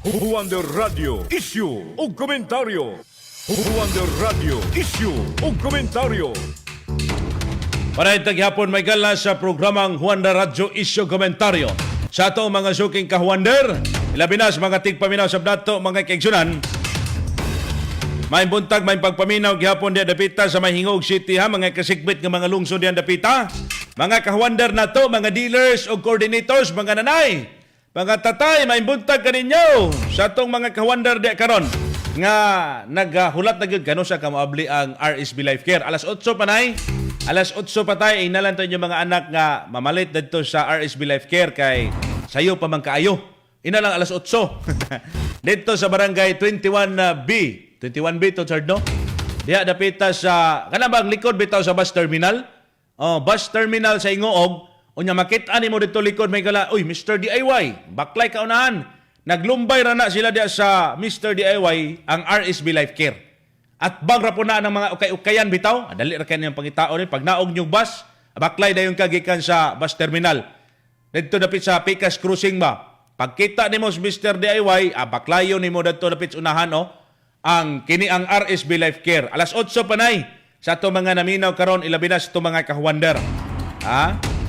Huwander Radio Issue ug komentaryo. Huwander Radio Issue ug komentaryo. Para itag hapon may gala sa programang Huwander Radio Issue Komentaryo. Sa ato mga suking kahuwander, ilabi na sa mga tigpaminaw sa dato mga kaigsunan. May buntag, may pagpaminaw gihapon diya dapita sa Mahingog City ha, mga kasikbit ng mga lungsod diyan dapita. Mga kahuwander na to, mga dealers o coordinators, mga nanay, mga tatay, may buntag kaninyo sa atong mga kahuwander diya karon nga naghulat na gyud kano sa kamaabli ang RSB Life Care. Alas 8 pa nay. Alas 8 pa tayo, inalan to mga anak nga mamalit dito sa RSB Life Care kay sayo pa man kaayo. Ina lang alas 8. Dito sa barangay 21B. 21B to third no? Diya dapita sa kanabang likod bitaw sa bus terminal. Oh, bus terminal sa Ingoog. Unya makita nimo dito likod may kala, uy, Mr. DIY, baklay ka unahan. Naglumbay ra na sila diya sa Mr. DIY ang RSB Life Care. At bang ra po na ng mga ukay-ukayan bitaw, dali ra kaniyang pangitao ni pag naog yung bus, baklay dayon kagikan sa bus terminal. Dito dapit sa Picas Crossing ba. Pagkita nimo sa Mr. DIY, baklayon nimo dito dapit unahan oh. ang kini ang RSB Life Care. Alas 8 panay sa ato mga naminaw karon ilabi na sa ato mga kahuwander.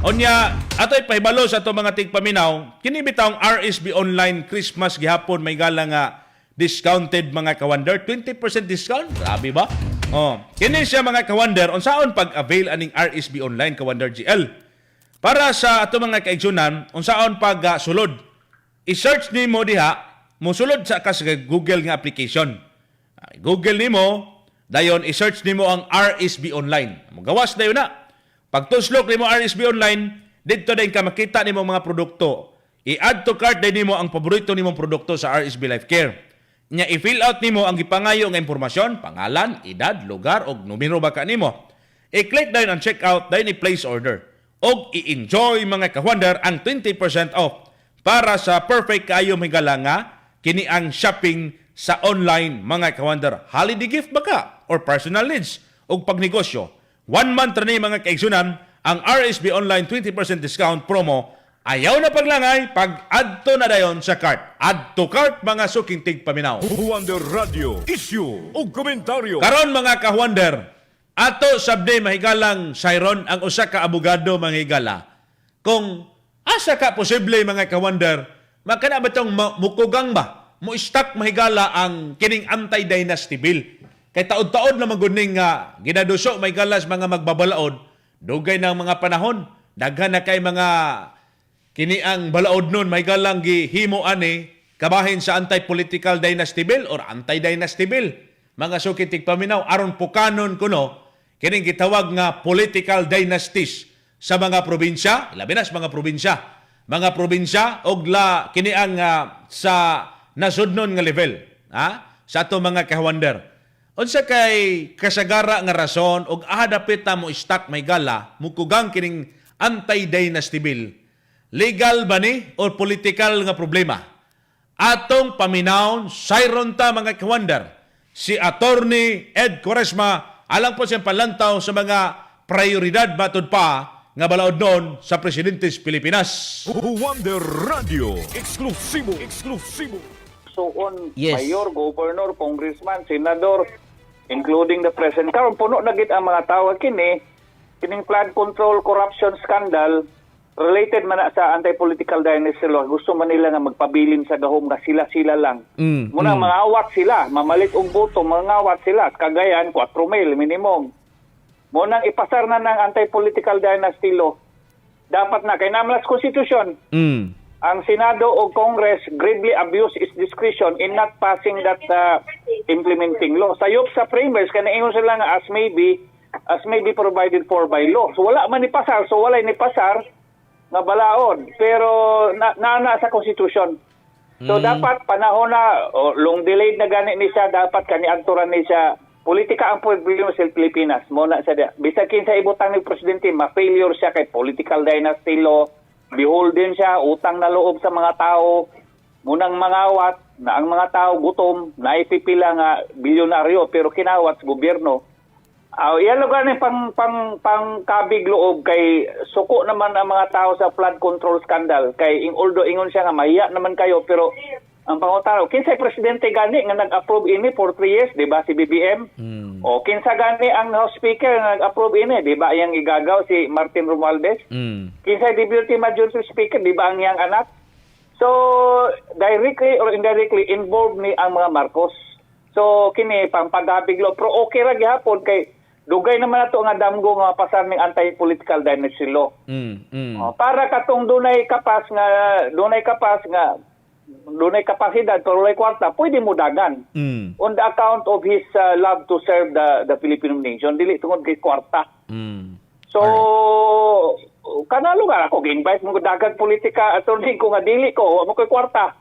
Onya, ato'y pahibalo sa ato mga tigpaminaw, kini bitawng RSB Online Christmas gihapon may gala nga discounted mga kawander, 20% discount. Grabe ba? Kini siya mga kawander, unsaon pag-avail aning RSB Online kawander GL. Para sa ato mga kaigsunan, unsaon pag sulod. I-search nimo diha, musulod sa Google nga application. Google nimo, dayon i-search nimo ang RSB Online. Magawas dayon na. Pagtuslok nimo RSB Online, dito din ka makita nimo mga produkto. I-add to cart din nimo ang paborito nimong produkto sa RSB Life Care. Nya i-fill out nimo ang gipangayo nga impormasyon, pangalan, edad, lugar og numero ba kanimo. I-click dayon ang checkout, dayon i-place order. Og i-enjoy mga kawander ang 20% off para sa perfect kayo higala nga kini ang shopping sa online mga kawander. Holiday gift ba ka or personal needs og pagnegosyo. 1 month rin mga kaigsunan, ang RSB Online 20% discount promo, ayaw na paglangay, pag-add to na dayon sa cart. Add to cart mga suking tigpaminaw. Huwander Radio, issue o komentaryo. Karon mga kahuwander, ato sabde mahigalang sayron ang usa ka abogado mahigala. Kung asa ka posible mga kahuwander, makana ba itong mukugang ba? Mu-stack mahigala ang kining anti-dynasty bill. Kay taod-taod na maguning nga ginaduso may galas mga magbabalaod, dugay ng mga panahon, daghan na kay mga kiniang balaod nun may galang gihimo ani kabahin sa anti-political dynasty bill or anti-dynasty bill. Mga sukit tigpaminaw aron pukanon kuno kining gitawag nga political dynasties sa mga probinsya, labi na sa mga probinsya. Mga probinsya og kiniang sa nasudnon nga level, sa ato mga kahuwander. Unsa kay kasagara nga rason og dapit ta mo stock may gala mukugang kining anti-dynasty bill. Legal ba ni o political nga problema? Atong paminawon sayron ta mga kawander. Si Attorney Ed Quaresma alang po siyang palantaw sa mga prioridad batod pa nga balaod noon sa Presidentes Pilipinas. Huwander Radio, eksklusibo. Yes. Mayor, Governor, Congressman, Senador, including the President. Karon puno na gid ang mga tao kining flood control corruption scandal related man na sa anti-political dynasty law. Gusto man nila nga magpabilin sa gahom nga sila lang. Muna mga awat sila, mamalit og boto, mga awat sila. Kagayan, 4,000 minimum. Munang ipasar na ng anti-political dynasty law. Dapat na, kay namlas konstitusyon. Ang Senado o Congress gravely abuse its discretion in not passing that implementing law. Sayop sa framers, kanaingon sila nga as may be provided for by law. So wala man ipasar, so wala ipasar nga balaod. Pero na sa Constitution. So dapat panahon na, long delayed na gani ni siya, dapat kaniadturan ni siya. Politika ang problema sa Pilipinas. Muna sa bisag kinsa ibutang ni Presidente, ma-failure siya kay political dynasty law. Beholden siya, utang na loob sa mga tao, munang mangawat na ang mga tao gutom, naipipila nga bilyonaryo pero kinawat sa gobyerno. Yan lugar ni pang kabig loob kay suko naman ang mga tao sa flood control scandal kay although ingon siya nga mahiya naman kayo pero ang pangutaro, kinsay presidente gani nga nag-approve ini for 3 years, di ba si BBM? O kinsa gani ang House Speaker nga nag-approve ini, di ba yang igagaw si Martin Romualdez? Kinsay Deputy Majority Speaker, di ba ang yang anak? So, directly or indirectly involved ni ang mga Marcos. So, kini pampadabig lo, pero okay ra gihapon kay dugay naman nato nga damgo nga pasar ning anti-political dynasty law. Para katong dunay kapas nga dunay kapasidad pero walay kwarta, pwede mo dagan. On the account of his love to serve the Filipino nation, dili tungod kay kwarta. So, kanalo nga ako, gi-invite mo dagan politika, attorney ko nga dili ko, mo kay kwarta.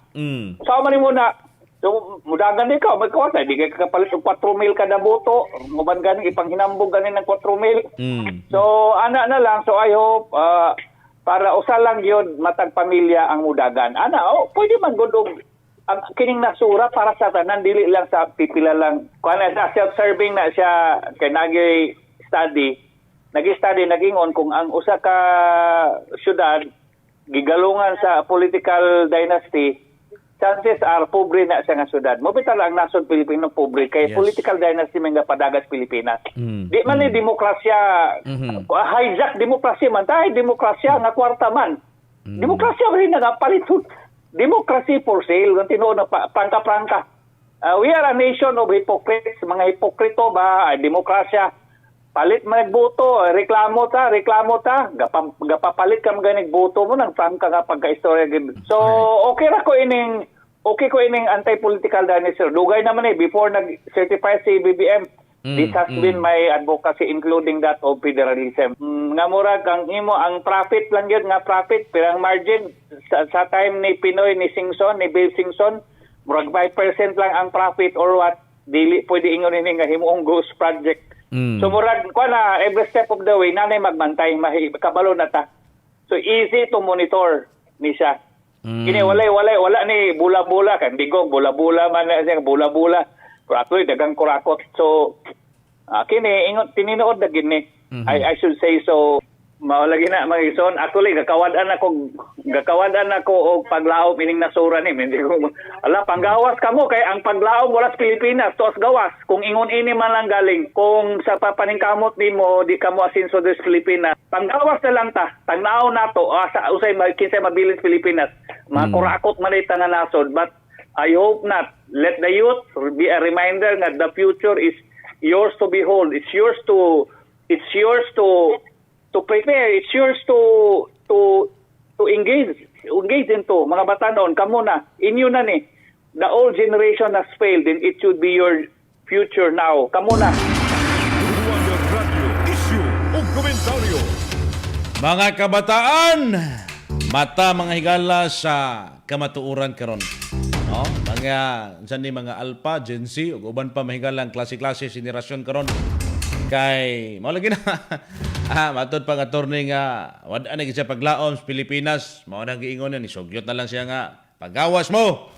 Sama ni mo na, so, mudagan di ka, may kwarta, di ka kapalit ng 4,000 kada boto, muban ganing, ipanghinambog ganing ng 4,000. So, ana na lang, so I hope, para usa lang yun matag pamilya ang mudagan. Pwede man gudog ang kining nasura para sa tanan, dili lang sa pipila lang. Kung na self-serving na siya kay nagi-study, nag-ingon kung ang usa ka syudad gigalungan sa political dynasty, chances are pobre na siya nga syudad. Mobital ang nasod Pilipino pobre kay political dynasty mga padagat Pilipinas. Di man ni demokrasya hijack demokrasya man tay demokrasya nga kwarta man. Demokrasya rin nga palit democracy for sale ang tinuod na prangka-prangka. We are a nation of hypocrites, mga hipokrito ba demokrasya. Palit man nagboto, reklamo ta, gapapalit ka mga nagboto mo nang prangka nga pagka-istorya. So okay ko ining anti-political dynasty. Dugay naman before nag-certify si BBM. This has been my advocacy including that of federalism. Nga murag ang profit lang yun nga profit pirang margin sa time ni Pinoy ni Singson, ni Bill Singson, murag 5% lang ang profit or what dili pwede ingon ini nga himuong ghost project. So murag na every step of the way nanay magbantay kabalo na ta. So easy to monitor ni siya. Kini wala ni bula-bula kan bigog bula-bula man siya bula-bula. Pero dagang kurakot. So kini ingon tininood na gini. I should say so. Maulagi na mga ison. Actually gakawadan ako og paglaom ining nasura ni. Hindi ko panggawas kamo kay ang paglaom wala sa Pilipinas tos gawas. Kung ingon ini man lang galing kung sa papaningkamot di mo di kamo asinso des Pilipinas. Panggawas na lang ta. Tagnaw nato sa usay kinsay mabilis Pilipinas. Makurakot man ita nga nasod but I hope not. Let the youth be a reminder that the future is yours to behold. It's yours to prepare. It's yours to engage into mga batanon. Kamo na. Inyo na ni. The old generation has failed and it should be your future now. Kamo na. Wonder Radio Issue o Komentaryo. Mga kabataan, mata mga higala sa kamatuuran karon. No? Mga alpha, Gen Z, ug uban pa mahigalang klase-klase generasyon karon. Kay mao lagi na matod pang attorney nga wad-an na siya paglaom sa Pilipinas, mao nang giingon ni sugyot na lang siya nga paggawas mo.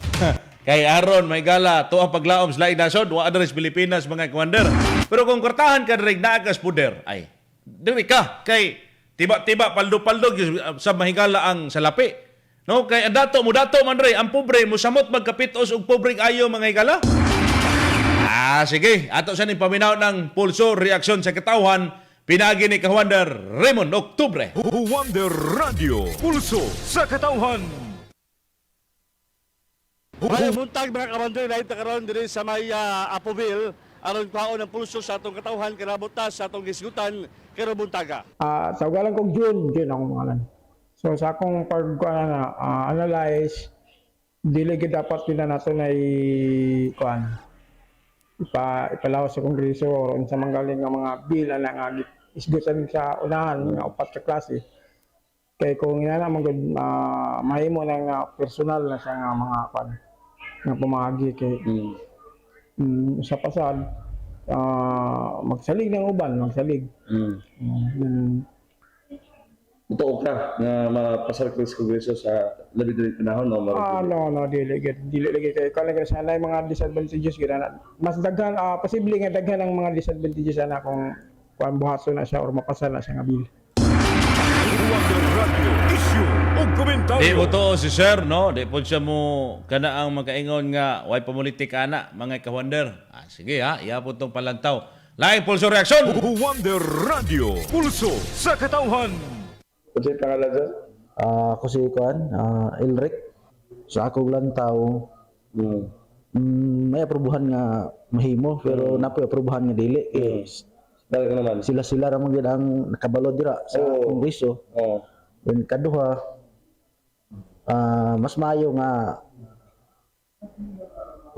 Kay aron may gala to ang paglaom sa lain nasod wa adres Pilipinas mga commander. Pero kung kortahan ka direk naagas puder ay diri ka kay tiba-tiba paldo-paldo sa mahigala ang salapi. No kay dato man ray ang pobre mo samot magkapitos og pobreng ayo mga higala. Sige, ato sa ning paminaw ng pulso reaksyon sa katawhan pinagi ni Kawander Raymond Oktubre. Wonder Radio Pulso sa katawhan. May buntag mga kamandoy na karon diri sa may Apoville aron kwaon ang pulso sa atong katawhan kanabutas sa atong gisgutan kero buntaga. Sa ugalan kong June akong pangalan. So sa akong analyze dili gid dapat pila nato na ipalawas sa Kongreso o sa manggaling nga mga bill na nga isgutan sa unahan nga upat ka klase. Kay kung inana man mahimo na nga personal na siya nga mga nga pumagi kay sa pasad magsalig ng uban, magsalig. Totoo ka na mapasar ko sa Kongreso sa labi din panahon no? No, dili lagi kay kala sa nay mga disadvantages gina mas daghan posible nga daghan ang mga disadvantages ana kung buhaso na siya or mapasar na siya nga bill. Wonder Radio Issue o Komentaryo. Di mo to si sir, no? Di po siya mo kana ang magkaingon nga way pamulitik ana mga kawander. Sige iya po tong palantaw. Laing pulso reaksyon. Wonder Radio Pulso sa katawhan. Kasi pangalan dyan? Ako si Elric. Sa akong lantaw, may aprobuhan nga mahimo, pero napoy aprobuhan nga dili. Naman. Sila ramang yun ang nakabalo dira sa Kongreso. Then kaduha, mas maayo nga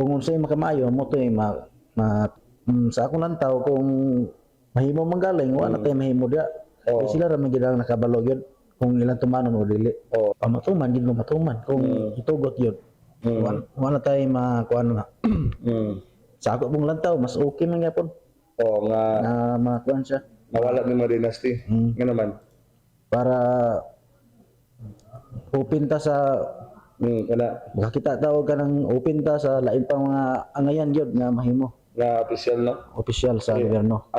kung unsay makamayo mo to sa akong lantaw kung mahimo manggaling wala tay mahimo dira. Sila ramang yun ang nakabalo yun kung ilang tumanon o dili. Matuman yun matuman kung itugot yun. Wala tayo makuha na. Sa ako pong lantaw mas okay man yapon. Nga makuha siya. nawala ni mga dynasty. Nga naman. Para upinta sa makakita tawag ka ng upinta sa lain pang mga angayan yun nga mahimo. Na opisyal no? Opisyal sa gobyerno.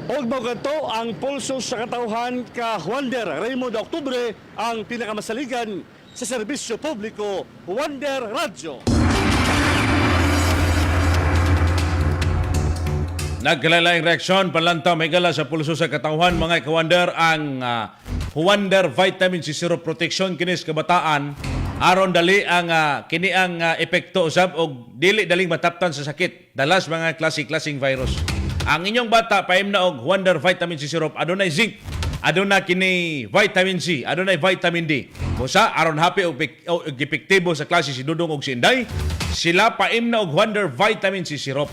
Og maganto ang pulso sa katauhan ka Wonder Raymond Oktubre ang pinakamasaligan sa serbisyo publiko, Wonder Radio. Nagkalaing reaksyon, panlanta may gala sa pulso sa katauhan mga kawander ang Wonder Vitamin C Syrup Protection kinis kabataan aron dali ang kini ang epekto usab og dili daling mataptan sa sakit dalas mga klaseng virus. Ang inyong bata paimna og Wonder Vitamin C Syrup adunay zinc, aduna kini vitamin C, adunay vitamin D. Busa aron happy og epektibo sa klase si Dudong og si Inday, sila paimna og Wonder Vitamin C Syrup.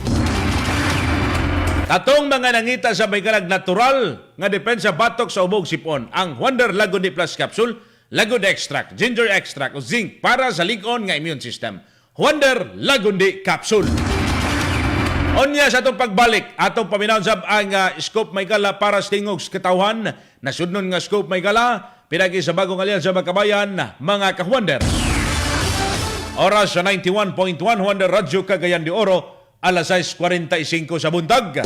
Tatong mga nangita sa may kalag natural nga depensa batok sa ubog sipon ang Wonder Lagodi Plus Capsule, Lagodi Extract, Ginger Extract o Zinc para sa ligon nga immune system. Wonder Lagodi Capsule. Onya sa atong pagbalik, atong paminaw sab ang scope may gala para sa tingog sa katawhan. Nasudnon nga scope may gala, pinagi sa bagong alyansa sa Kabayan, mga ka-Wonder. Oras sa 91.1 Wonder Radyo Cagayan de Oro, alas 6:45 sa buntag.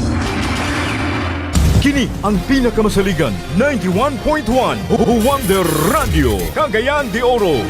Kini ang pinakamasaligan 91.1 Wonder Radio Cagayan de Oro.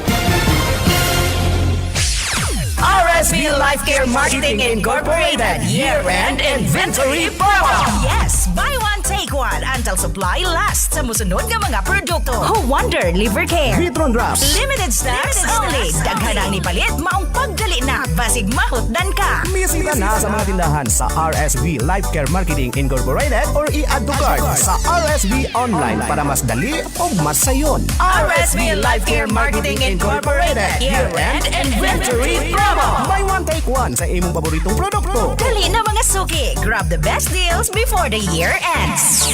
RSB Life Care Marketing Incorporated Year-End Inventory Promo. Yes, buy one, take one until supply lasts sa musunod nga mga produkto. Wonder Liver Care, Vitron Drops, limited stocks only. Daghan ang nipalit, maong pagdali na, basig mahutdan ka. Bisita na sa mga tindahan sa RSB Life Care Marketing Incorporated or i-add to cart sa RSB Online para mas dali o mas sayon. RSB Life Care Marketing Incorporated Year-End Inventory Promo. Buy one, take one sa imong paboritong produkto. Dali na mga suki. Grab the best deals before the year ends.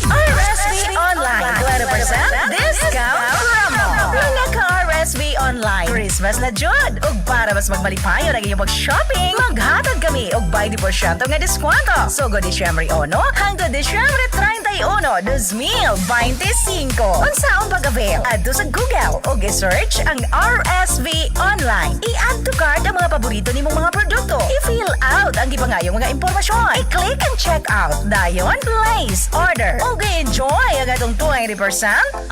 RSB Online 20% discount promo. Mga ka-RSB Online, Christmas na jud. Ug para mas magmalipayon ang inyong mag-shopping, maghatag kami og 20% nga diskwento. Sugo Disyembre 1 hanggang Disyembre 31, 2025. Unsaon pag-avail? Adto sa Google ug i-search ang RSB Online. I-add to cart ang mga paborito nimong mga produkto. I-fill out ang gipangayong mga impormasyon. I-click ang check out. Dayon, place order. Ug enjoy ang atong 20%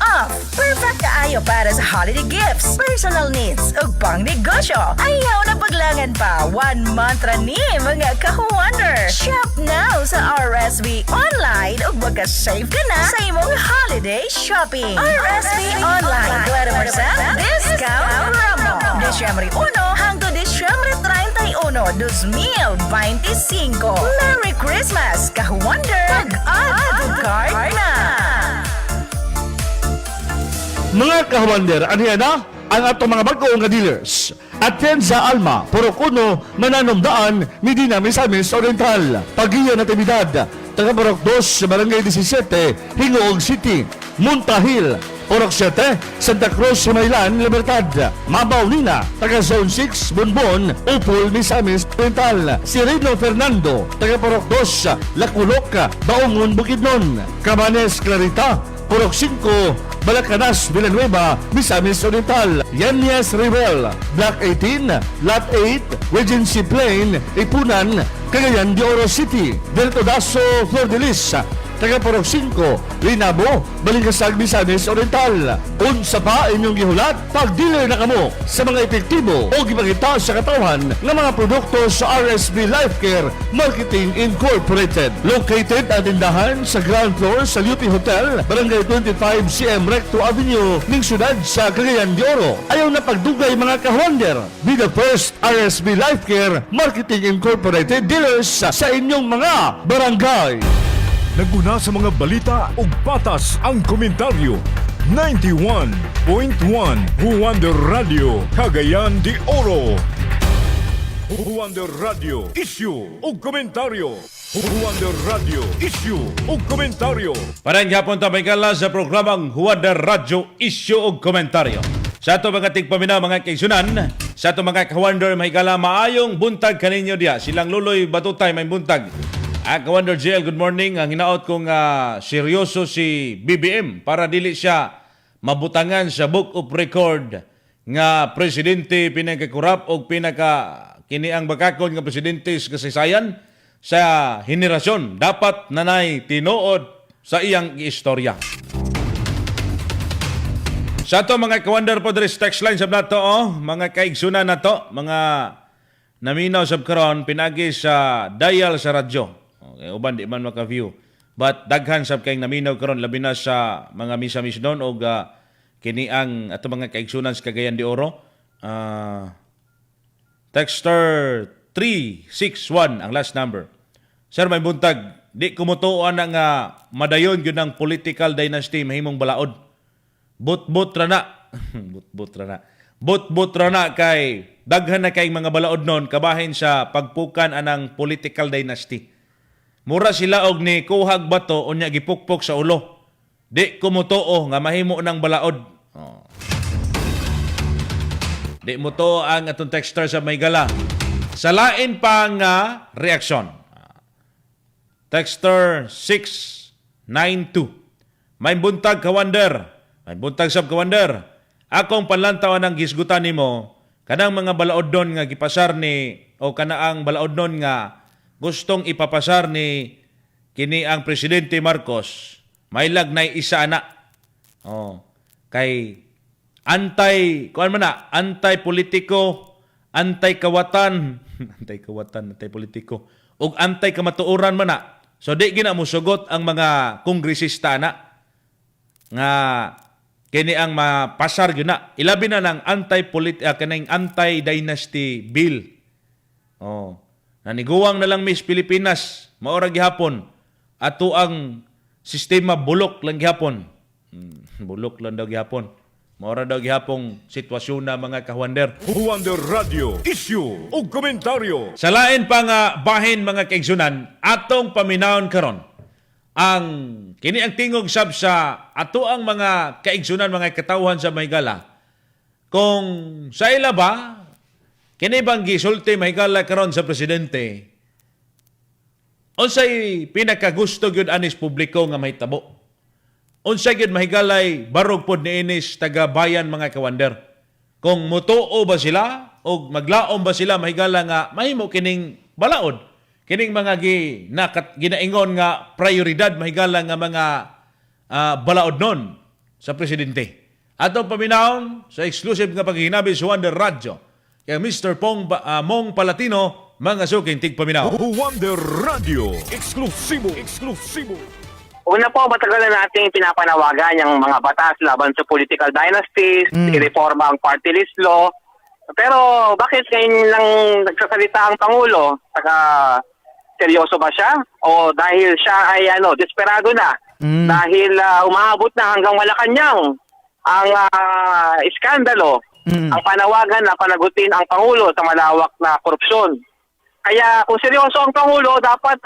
off. Perfect kaayo para sa holiday gifts, personal needs, ug pang negosyo. Ayaw na paglangan pa. 1 month ra ni mga ka-Wonder. Shop now sa RSB Online ug magka-save ka na sa imong holiday shopping. RSB Online 20% discount promo. Disyembre 1 hanggang Disyembre 31, 2025. Merry Christmas, ka-Wonder! Pag-add to cart na! Mga ka-Wonder, aniya na ang atong mga bago nga dealers. Attend sa Alma, Porocuno, Mananumdaan, Medina, Misamis Oriental, Pagiya Natividad, taga Porok 2, Barangay 17, Hingoog City, Muntahil, Porok 7, Santa Cruz, Himaylan, Libertad, Mabaw Nina, taga Zone 6, Bunbon, Upol, Misamis Oriental, Sirino Fernando, taga Porok 2, Laculok, Baungon, Bukidnon, Cabanes, Clarita, Porok 5, Balacanas, Villanueva, Misamis Oriental, Yanyas Rivel, Block 18, Lot 8, Regency Plain, Ipunan, Cagayan de Oro City, Delto Daso, Flor de Lis, taga Porok 5, Linabo, Balingasag, Misamis Oriental. Unsa pa inyong gihulat, pag-dealer na kamo sa mga epektibo o gipakita sa katawan ng mga produkto sa RSB Life Care Marketing Incorporated. Located ang tindahan sa ground floor sa UP Hotel, Barangay 25 CM Recto Avenue, ning syudad sa Cagayan de Oro. Ayaw na pagdugay mga ka-Wonder. Be the first RSB Life Care Marketing Incorporated dealers sa inyong mga barangay. Naguna sa mga balita ug patas ang komentaryo. 91.1 Wonder Radio Cagayan de Oro. Wonder Radio issue ug komentaryo. Wonder Radio issue ug komentaryo. Parang gapon ta may gala sa programang Wonder Radio issue ug komentaryo. Sa ato mga tigpaminaw mga kaigsunan, sa ato mga ka-Wonder may gala maayong buntag kaninyo diya. Silang Luloy Batutay may buntag. Ka-Wonder JL, good morning. Ang hinaot kong seryoso si BBM para dili siya mabutangan sa Book of Record nga presidente pinakakurap o kini ang bakakon nga presidente sa kasaysayan sa henerasyon. Dapat nanay tinuod sa iyang istorya. Sa to mga kawander po diri sa text line sab nato mga kaigsunan nato, mga naminaw sab karon pinagi sa dial sa radyo. Okay, uban di man maka-view. But daghan sab kay naminaw karon labi na sa mga misa-mis doon og kini ang ato mga kaigsunan sa Cagayan de Oro. Texter 361 ang last number. Sir, may buntag, di kumutuan nga madayon yun ang political dynasty mahimong balaod. But-but ra na. But-but ra na kay daghan na kay mga balaod non kabahin sa pagpukan anang political dynasty. Mura sila og ni kuhag bato unya gipukpok sa ulo. Di kumutuo nga mahimo ng balaod. Di mo to ang atong texter sa Maygala. Sa lain pa nga reaksyon. Texter 692. May buntag kawander. May buntag sab kawander. Akong panlantawan ng gisgutan nimo kanang mga balaodnon nga gipasar ni o kanaang balaodnon nga gustong ipapasar ni kini ang Presidente Marcos. May lagnay isa na. Kay anti-politiko, anti-kawatan, anti-politiko, ug anti-kamatuoran man na. So di gina musugot ang mga kongresista na nga kini ang mapasar gyud na. Ilabi na ng anti-dynasty bill. Naniguwang na lang Miss Pilipinas, maora gihapon. Ato ang sistema bulok lang gihapon. Bulok lang daw gihapon. Maura daw gihapong sitwasyon na mga kahuander. Huwander Radio, issue o komentaryo. Sa lain pa nga bahin mga kaigsunan, atong paminawon karon ang kini ang tingog sab sa ato ang mga kaigsunan, mga katawhan sa Maygala. Kung sa ila ba, kini bang gisulti Maygala karon sa presidente, unsay pinakagusto gyud anis publiko nga mahitabo? Unsay gyud mahigalay barog pod ni inis taga bayan mga kawander. Kung mutuo ba sila o maglaom ba sila mahigala nga mahimo kining balaod, kining mga ginaingon nga prioridad mahigala nga mga balaod non sa presidente. Atong paminawon sa exclusive nga paghinabi sa Wonder Radio kay Mr. Mong Palatino, mga suking tigpaminaw. Wonder Radio, eksklusibo. Una po, matagal na nating pinapanawagan yung mga batas laban sa political dynasties, i-reforma ang party list law. Pero bakit ngayon lang nagsasalita ang Pangulo? Seryoso ba siya? O dahil siya ay desperado na? Dahil umaabot na hanggang Malacanang ang iskandalo, ang panawagan na panagutin ang Pangulo sa malawak na korupsyon. Kaya kung seryoso ang Pangulo, dapat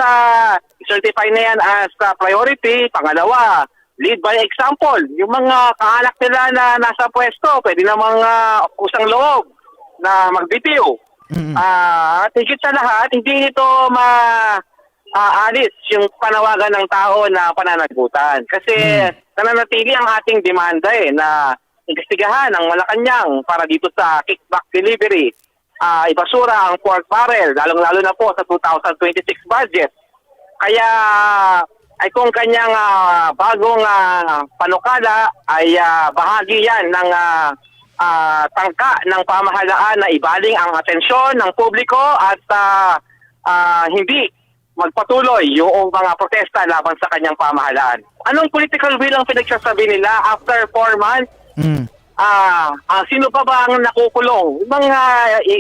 certify na yan as priority. Pangalawa, lead by example. Yung mga kaanak nila na nasa pwesto, pwede namang usang loob na magbitiw. At higit sa lahat, hindi ito maalis yung panawagan ng tao na pananagutan. Kasi nananatili ang ating demanda na investigahan ang Malacanang para dito sa kickback delivery. Ibasura ang pork barrel, lalong-lalo na po sa 2026 budget. Kaya ay kung kanyang bagong panukala ay bahagi yan ng tangka ng pamahalaan na ibaling ang atensyon ng publiko at hindi magpatuloy yung mga protesta laban sa kanyang pamahalaan. Anong political will ang pinagsasabi nila after 4 months? Sino pa ba ang nakukulong? Mga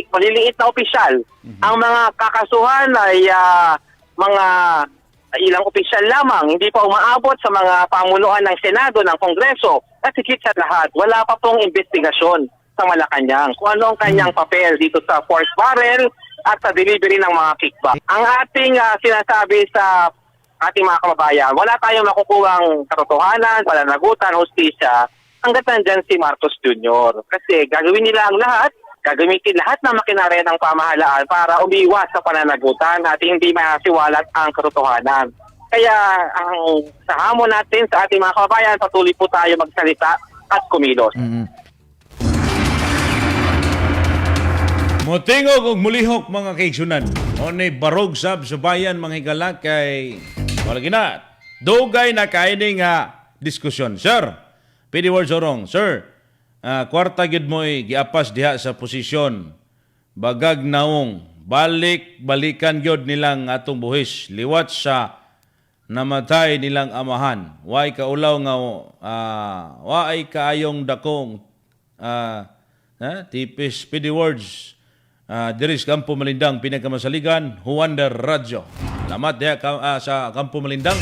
maliliit na opisyal. Ang mga kakasuhan ay mga ilang opisyal lamang, hindi pa umaabot sa mga pamunuan ng Senado, ng Kongreso. At higit sa lahat, wala pa pong investigasyon sa Malacanang kung ano ang kanyang papel dito sa force barrel at sa delivery ng mga kickback. Ang ating sinasabi sa ating mga kababayan, wala tayong makukuhang katotohanan, pananagutan, hustisya, hanggat nandyan si Marcos Jr. Kasi gagawin nila ang lahat, gagamitin lahat ng makinarya ng pamahalaan para umiwas sa pananagutan at hindi masiwalat ang katotohanan. Kaya ang sa hamon natin sa ating mga kababayan, patuloy po tayo magsalita at kumilos. Motingog og mulihok mga kaigsunan. Onay barog sab sa bayan mga higala kay wala gina. Dugay na kaini nga diskusyon. Sir, pwede words or wrong. Sir, kwarta gyud mo'y giapas diha sa posisyon. Bagag naong balikan gyud nilang atong buhis liwat sa namatay nilang amahan. Way kaulaw nga way kaayong dakong tipis pidi words. Diris Kampo Malindang pinakamasaligan Huwander Radyo. Salamat diha sa Kampo Malindang.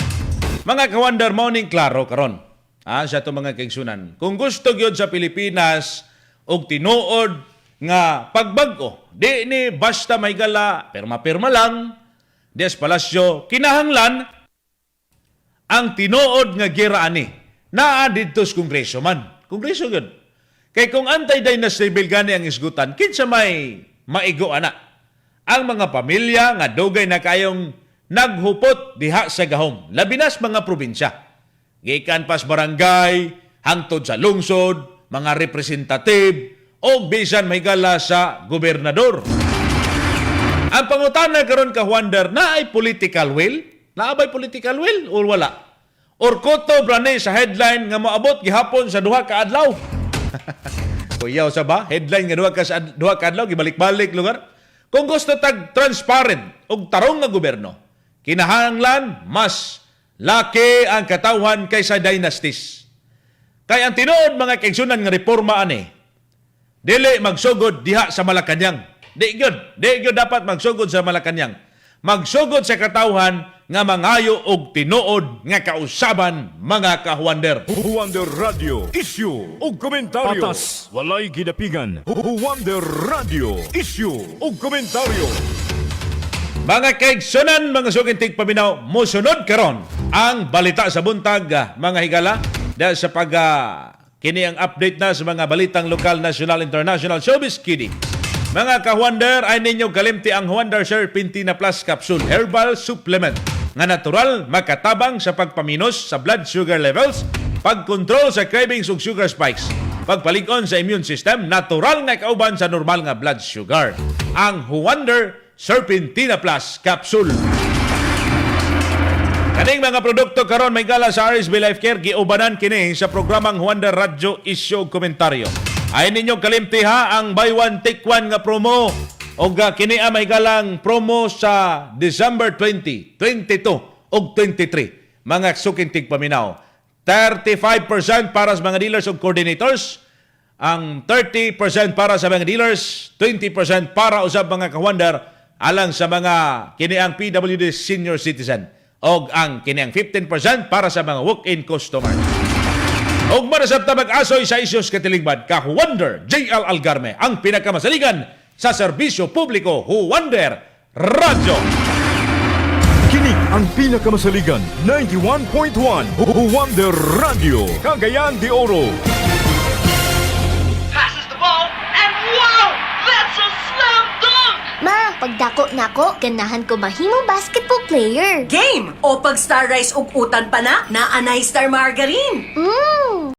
Mga kawander morning klaro karon. Sa itong mga kaigsunan. Kung gusto gyud sa Pilipinas og tinuod nga pagbag-o, di ni basta may gala, pirma-pirma lang, des palasyo, kinahanglan ang tinuod nga gira ani naa didto sa Kongreso man. Kongreso gyud. Kay kung anti-dynasty bill gani ang isgutan, kinsa may maigo ana. Ang mga pamilya nga dugay na kayong naghupot diha sa gahom, labinas mga probinsya. Gikan pas barangay, hangtod sa lungsod, mga representative, o bisan may gala sa gobernador. Ang pangutana karon ka Wander, na ay political will? Naabay political will o wala? Or koto brane sa headline nga moabot gihapon sa duha ka adlaw. Kuyaw sa ba? Headline nga duha ka adlaw gibalik-balik lugar. Kung gusto tag transparent og tarong nga gobyerno, kinahanglan mas laki ang katawhan kaysa dynasties. Kaya ang tinuod mga kaigsunan nga reforma ani, dili magsugod diha sa Malacañang. Di gyud dapat magsugod sa Malacañang. Magsugod sa katawhan nga mangayo og tinuod nga kausaban mga kahuwander. Huwander Radio, issue o komentaryo. Patas, walay gidapigan. Huwander Radio, issue o komentaryo. Mga kaigsunan, mga sugintig paminaw, musunod karon ang balita sa buntag, mga higala, dahil sa kini ang update na sa mga balitang lokal, national, international, showbiz kidding. Mga ka-Wonder, ay ninyo kalimti ang Wonder Serpentina Plus Capsule Herbal Supplement nga natural makatabang sa pagpaminos sa blood sugar levels, pagkontrol sa cravings ug sugar spikes, pagpalig-on sa immune system, natural nga kauban sa normal nga blood sugar. Ang Wonder Serpentina Plus Capsule. Kaning mga produkto karon may gala sa RSB Life Care, giubanan kini sa programang Wonder Radio Issue Komentaryo. Ay ninyo kalimtiha ang buy one take one nga promo o kini may galang promo sa December 20, 22 ug 23. Mga sukintig paminaw, 35% para sa mga dealers ug coordinators, ang 30% para sa mga dealers, 20% para usab mga ka-Wonder alang sa mga kiniang PWD senior citizen o ang kiniang 15% para sa mga walk-in customers. Og marasab ta mag-asoy sa isyos katilingbad, ka-Wonder JL Algarme, ang pinakamasaligan sa serbisyo publiko, Wonder Radio. Kini ang pinakamasaligan, 91.1 Wonder Radio, Cagayan de Oro. Passes the ball, and wow! That's a slam dunk! Ma, pagdako nako, ganahan ko mahimong basketball player. Game! O pag Star Rice ug utan pa na, naanay Star Margarine.